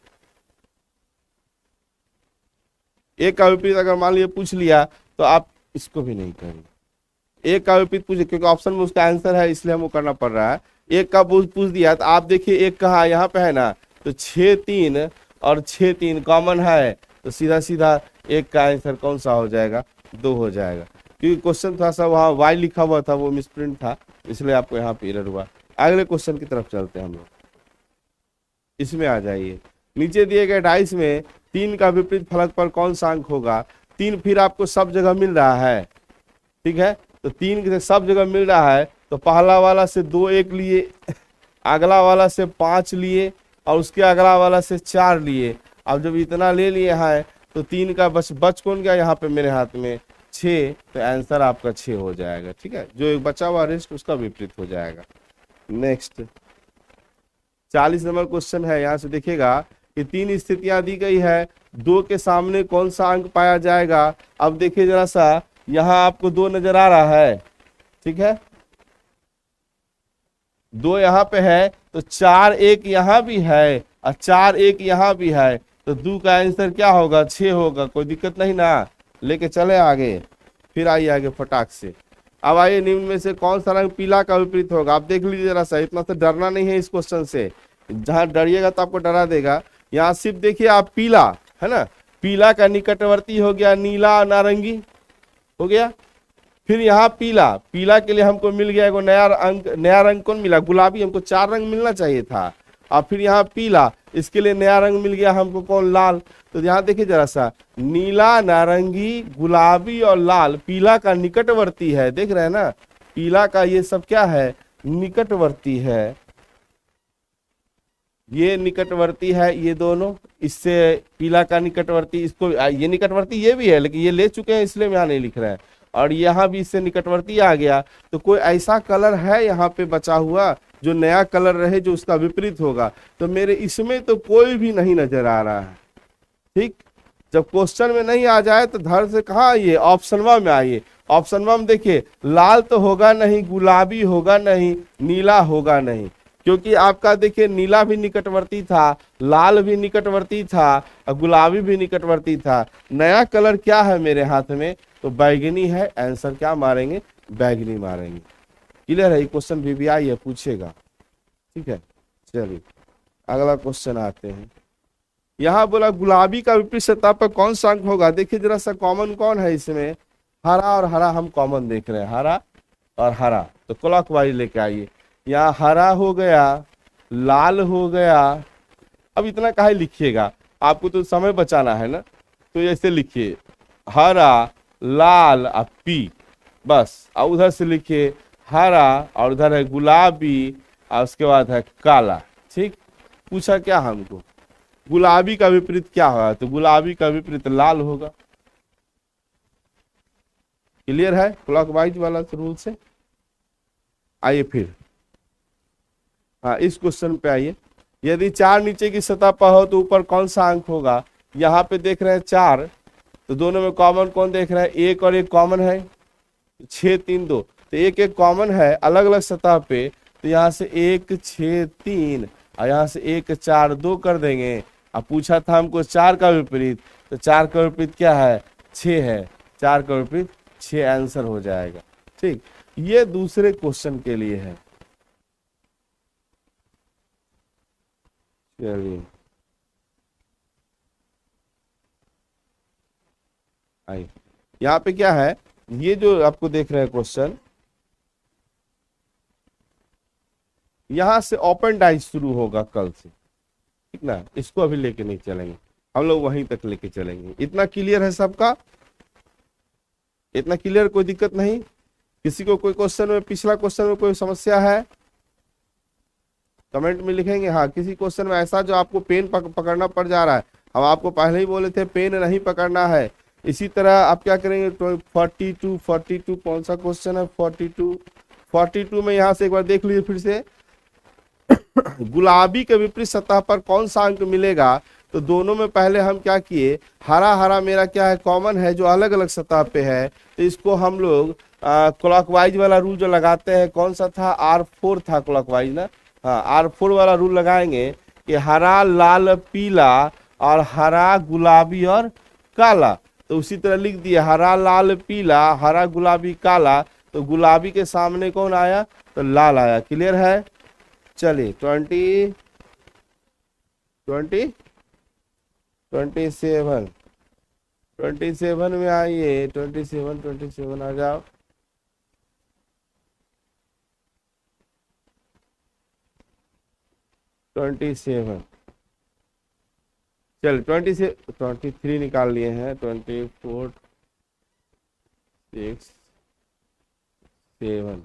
1 का विपरीत अगर मान लीजिए पूछ लिया, तो आप इसको भी नहीं करेंगे। 1 का विपरीत पूछे, क्योंकि ऑप्शन में उसका आंसर है, इसलिए हमको करना पड़ रहा है। 1 का पूछ दिया, तो आप देखिए 1 कहाँ यहाँ पे है ना, तो 6 3 और 6 3 कॉमन है, तो सीधा सीधा 1 का आंसर कौन सा हो जाएगा? 2 हो जाएगा। क्योंकि क्वेश्चन थोड़ा सा वहाँ वाई लिखा हुआ था, वो मिसप्रिंट था, इसलिए आपको यहाँ पे एरर हुआ। अगले क्वेश्चन की तरफ चलते हैं हम लोग। इसमें आ जाइए, नीचे दिए गए डाइस में 3 का विपरीत फलक पर कौन सा अंक होगा। 3 फिर आपको सब जगह मिल रहा है, ठीक है। तो 3 सब जगह मिल रहा है, तो पहला वाला से 2 1 लिए, अगला वाला से 5 लिए, और उसके अगला वाला से 4 लिए, अब जब इतना ले लिए हैं तो 3 का बच कौन गया यहाँ पे मेरे हाथ में 6, तो आंसर आपका 6 हो जाएगा। ठीक है, जो एक बचा हुआ रेस्ट उसका विपरीत हो जाएगा। नेक्स्ट 40 नंबर क्वेश्चन है। यहाँ से देखिएगा कि 3 स्थितियां दी गई है, 2 के सामने कौन सा अंक पाया जाएगा। अब देखिए जरा सा, यहाँ आपको 2 नजर आ रहा है, ठीक है, 2 यहाँ पे है, तो 4 1 यहाँ भी है और 4 1 यहाँ भी है, तो 2 का आंसर क्या होगा 6 होगा। कोई दिक्कत नहीं ना, लेके चले आगे। फिर आइए आगे फटाक से। अब आइए, निम्न में से कौन सा रंग पीला का विपरीत होगा। आप देख लीजिए जरा सा, इतना से डरना नहीं है इस क्वेश्चन से, जहां डरिएगा तो आपको डरा देगा। यहाँ सिर्फ देखिए आप, पीला है ना, पीला का निकटवर्ती हो गया नीला, नारंगी हो गया। फिर यहाँ पीला, पीला के लिए हमको मिल गया एगो नया रंग कौन मिला, गुलाबी। हमको 4 रंग मिलना चाहिए था। और फिर यहाँ पीला, इसके लिए नया रंग मिल गया हमको कौन, लाल। तो यहाँ देखिए जरा सा, नीला, नारंगी, गुलाबी और लाल पीला का निकटवर्ती है। देख रहे हैं ना, पीला का ये सब क्या है, निकटवर्ती है। ये निकटवर्ती है, ये दोनों, इससे पीला का निकटवर्ती, इसको ये निकटवर्ती ये भी है, लेकिन ये ले चुके हैं इसलिए मैं यहाँ नहीं लिख रहा है। और यहाँ भी इससे निकटवर्ती आ गया। तो कोई ऐसा कलर है यहाँ पे बचा हुआ जो नया कलर रहे, जो उसका विपरीत होगा। तो मेरे इसमें तो कोई भी नहीं नजर आ रहा है। ठीक, जब क्वेश्चन में नहीं आ जाए तो धर से कहाँ आइए, ऑप्शन में आइए। ऑप्शन में देखिए, लाल तो होगा नहीं, गुलाबी होगा नहीं, नीला होगा नहीं, क्योंकि आपका देखिए नीला भी निकटवर्ती था, लाल भी निकटवर्ती था और गुलाबी भी निकटवर्ती था। नया कलर क्या है मेरे हाथ में, तो बैगनी है। आंसर क्या मारेंगे, बैगनी मारेंगे। क्लियर है, क्वेश्चन भी आई है, पूछेगा। ठीक है, चलिए अगला क्वेश्चन आते हैं। यहाँ बोला गुलाबी का विपरीत सतह पर कौन सा अंक होगा। देखिए जरा सा, कॉमन कौन है इसमें, हरा और हरा हम कॉमन देख रहे हैं, हरा और हरा। तो क्लॉकवाइज लेके आइए। यहाँ हरा हो गया, लाल हो गया। अब इतना काहे लिखिएगा, आपको तो समय बचाना है ना, तो ऐसे लिखिए हरा, लाल और पी, बस। और उधर से लिखिए हरा, और उधर है गुलाबी, और उसके बाद है काला। ठीक, पूछा क्या हमको, गुलाबी का विपरीत क्या होगा, तो गुलाबी का विपरीत लाल होगा। क्लियर है क्लॉकवाइज वाला रूल से। आइए फिर, हाँ इस क्वेश्चन पे आइए। यदि 4 नीचे की सतह पर हो तो ऊपर कौन सा अंक होगा। यहाँ पे देख रहे हैं 4, तो दोनों में कॉमन कौन देख रहे हैं, 1 और 1 कॉमन है, 6 3 2, तो 1 1 कॉमन है अलग अलग सतह पे। तो यहाँ से 1 6 3 और यहाँ से 1 4 2 कर देंगे। अब पूछा था हमको 4 का विपरीत, तो 4 का विपरीत क्या है, 6 है। 4 का विपरीत 6 आंसर हो जाएगा। ठीक, ये दूसरे क्वेश्चन के लिए है। चलिए आइए, यहाँ पे क्या है, ये जो आपको देख रहे हैं क्वेश्चन, यहां से ओपन डाइस शुरू होगा कल से। ठीक ना, इसको अभी लेके नहीं चलेंगे हम लोग, वहीं तक लेके चलेंगे। इतना क्लियर है सबका, इतना क्लियर, कोई दिक्कत नहीं। किसी को कोई क्वेश्चन में, पिछला क्वेश्चन में कोई समस्या है, कमेंट में लिखेंगे। हाँ, किसी क्वेश्चन में ऐसा जो आपको पेन पकड़ना पड़ जा रहा है, हम आपको पहले ही बोले थे पेन नहीं पकड़ना है। इसी तरह आप क्या करेंगे, 42 कौन सा क्वेश्चन है, 42 में यहाँ से एक बार देख लीजिए फिर से। गुलाबी के विपरीत सतह पर कौन सा अंक मिलेगा। तो दोनों में पहले हम क्या किए, हरा हरा मेरा क्या है, कॉमन है, जो अलग अलग सतह पे है। तो इसको हम लोग क्लॉकवाइज वाला रूल जो लगाते हैं, कौन सा था, R4 था क्लॉकवाइज ना। हाँ, R4 वाला रूल लगाएंगे कि हरा, लाल, पीला और हरा, गुलाबी और काला। तो उसी तरह लिख दिए हरा, लाल, पीला, हरा, गुलाबी, काला। तो गुलाबी के सामने कौन आया, तो लाल आया। क्लियर है। चलिए 27 में आइए, 27 आ जाओ। चल 23 निकाल लिए हैं, 24 6 7।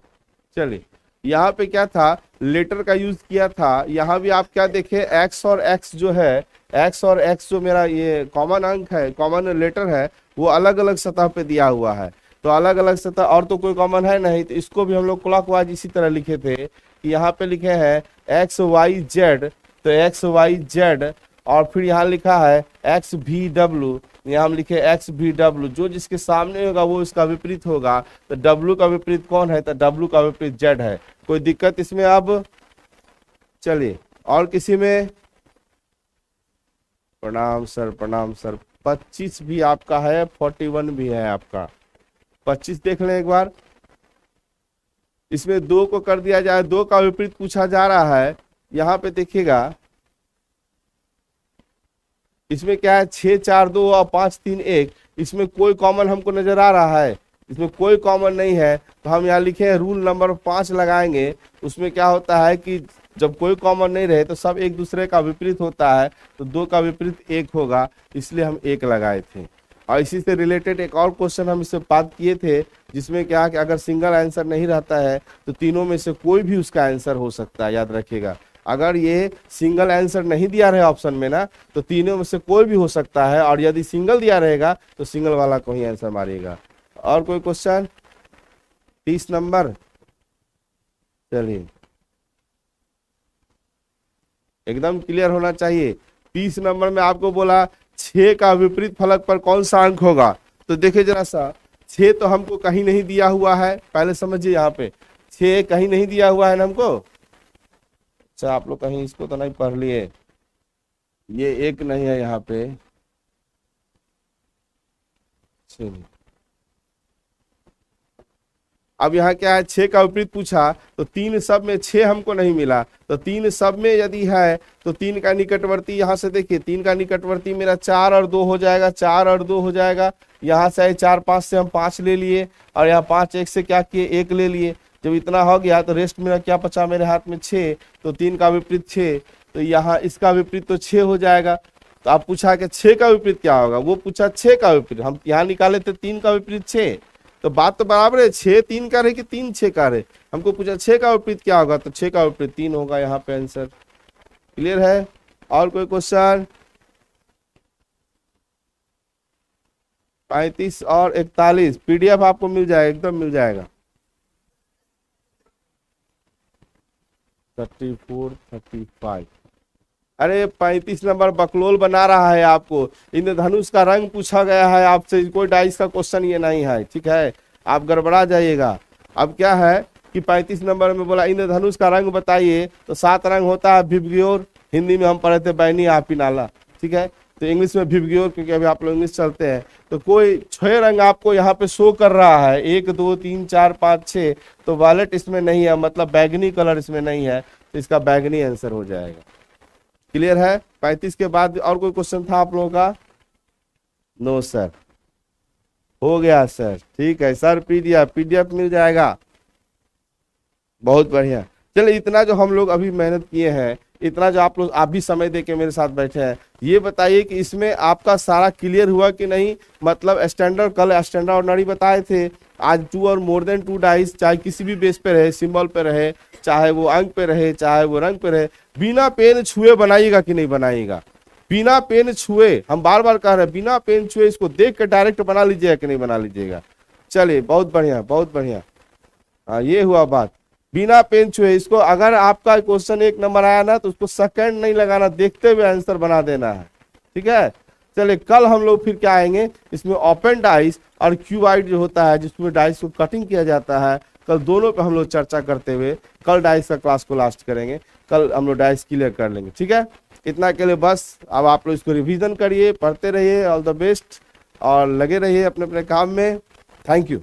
चलिए यहाँ पे क्या था, लेटर का यूज किया था। यहाँ भी आप क्या देखे, एक्स और एक्स जो है, एक्स और एक्स जो मेरा ये कॉमन अंक है, कॉमन लेटर है, वो अलग अलग सतह पे दिया हुआ है। तो अलग अलग सतह, और तो कोई कॉमन है नहीं, तो इसको भी हम लोग क्लॉकवाइज इसी तरह लिखे थे कि यहाँ पे लिखे हैं एक्स वाई जेड, तो एक्स वाई जेड, और फिर यहाँ लिखा है एक्स भी डब्ल्यू, यहाँ हम लिखे एक्स भी डब्ल्यू, जो जिसके सामने होगा वो इसका विपरीत होगा। तो डब्ल्यू का विपरीत कौन है, तो डब्ल्यू का विपरीत जेड है। कोई दिक्कत इसमें? अब चलिए, और किसी में? प्रणाम सर, प्रणाम सर। 25 भी आपका है, 41 भी है आपका। 25 देख लें एक बार। इसमें 2 को कर दिया जाए, 2 का विपरीत पूछा जा रहा है। यहाँ पे देखिएगा, इसमें क्या है, 6 4 2 और 5 3 1, इसमें कोई कॉमन हमको नजर आ रहा है? इसमें कोई कॉमन नहीं है, तो हम यहाँ लिखे हैं रूल नंबर 5 लगाएंगे। उसमें क्या होता है कि जब कोई कॉमन नहीं रहे तो सब एक दूसरे का विपरीत होता है, तो 2 का विपरीत 1 होगा, इसलिए हम 1 लगाए थे। और इसी से रिलेटेड एक और क्वेश्चन हम इससे बात किए थे, जिसमें क्या कि अगर सिंगल आंसर नहीं रहता है तो तीनों में से कोई भी उसका आंसर हो सकता है, याद रखिएगा। अगर ये सिंगल आंसर नहीं दिया रहे ऑप्शन में ना, तो तीनों में से कोई भी हो सकता है, और यदि सिंगल दिया रहेगा तो सिंगल वाला को ही आंसर मारिएगा। और कोई क्वेश्चन? 30 नंबर, चलिए एकदम क्लियर होना चाहिए। 30 नंबर में आपको बोला 6 का विपरीत फलक पर कौन सा अंक होगा, तो देखिए जरा सा, 6 तो हमको कहीं नहीं दिया हुआ है, पहले समझिए। यहाँ पे 6 कहीं नहीं दिया हुआ है ना हमको। अच्छा, आप लोग कहीं इसको तो नहीं पढ़ लिए, ये 1 नहीं है यहाँ पे। चलिए, अब यहाँ क्या है, 6 का विपरीत पूछा, तो 3 सब में 6 हमको नहीं मिला, तो 3 सब में यदि है तो 3 का निकटवर्ती, यहाँ से देखिए 3 का निकटवर्ती मेरा 4 और 2 हो जाएगा, 4 और 2 हो जाएगा। यहाँ से 4 5 से हम 5 ले लिए, और यहाँ 5 1 से क्या किए, 1 ले लिए। जब इतना हो गया तो रेस्ट मेरा क्या बचा मेरे हाथ में, 6, तो 3 का विपरीत 6, तो यहाँ इसका विपरीत तो 6 हो जाएगा। तो आप पूछा कि 6 का विपरीत क्या होगा, वो पूछा 6 का विपरीत, हम यहाँ निकाले थे 3 का विपरीत 6, तो बात तो बराबर है, 6 3 का रहे कि 3 6 का रहे। हमको पूछा 6 का विपरीत क्या होगा, तो 6 का विपरीत 3 होगा यहाँ पे आंसर। क्लियर है? और कोई क्वेश्चन? 35 और 41 पीडीएफ आपको मिल जाएगा, एकदम मिल जाएगा। 34 35, अरे 35 नंबर बकलोल बना रहा है आपको। इंद्रधनुष का रंग पूछा गया है आपसे, कोई डाइस का क्वेश्चन ये नहीं है, ठीक है, आप गड़बड़ा जाइएगा। अब क्या है कि 35 नंबर में बोला इंद्रधनुष का रंग बताइए, तो 7 रंग होता है भिवग्योर, हिंदी में हम पढ़े थे बैनी आपिनाला, ठीक है, तो इंग्लिश में भिवग्योर, क्योंकि अभी आप लोग इंग्लिश चलते हैं। तो कोई 6 रंग आपको यहाँ पे शो कर रहा है, 1 2 3 4 5 6, तो वायलेट इसमें नहीं है, मतलब बैगनी कलर इसमें नहीं है, तो इसका बैगनी आंसर हो जाएगा। क्लियर है? 35 के बाद और कोई क्वेश्चन था आप लोगों का? नो सर, हो गया सर, ठीक है सर, पीडीएफ मिल जाएगा, बहुत बढ़िया। चलिए, इतना जो हम लोग अभी मेहनत किए हैं, इतना जो आप लोग आप भी समय दे के मेरे साथ बैठे हैं, ये बताइए कि इसमें आपका सारा क्लियर हुआ कि नहीं। मतलब स्टैंडर्ड, कल स्टैंडर्ड ऑर्डिनरी बताए थे, आज 2 और मोर देन 2 डाइस, चाहे किसी भी बेस पे रहे, सिंबल पे रहे, चाहे वो अंक पे रहे, चाहे वो रंग पे रहे, बिना पेन छुए बनाइएगा कि नहीं बनाइएगा। बिना पेन छुए, हम बार बार कह रहे हैं, बिना पेन छुए इसको देख के डायरेक्ट बना लीजिएगा कि नहीं बना लीजिएगा। चलिए, बहुत बढ़िया, बहुत बढ़िया। हाँ, ये हुआ बात, बिना पेन छुए इसको। अगर आपका क्वेश्चन 1 नंबर आया ना, तो उसको सेकंड नहीं लगाना, देखते हुए आंसर बना देना है, ठीक है। चलिए, कल हम लोग फिर क्या आएंगे, इसमें ओपन डाइस और क्यूबाइड जो होता है, जिसमें डाइस को कटिंग किया जाता है, कल दोनों पे हम लोग चर्चा करते हुए कल डाइस का क्लास को लास्ट करेंगे। कल हम लोग डाइस क्लियर कर लेंगे, ठीक है। इतना के लिए बस। अब आप लोग इसको रिवीजन करिए, पढ़ते रहिए, ऑल द बेस्ट, और लगे रहिए अपने अपने काम में। Thank you.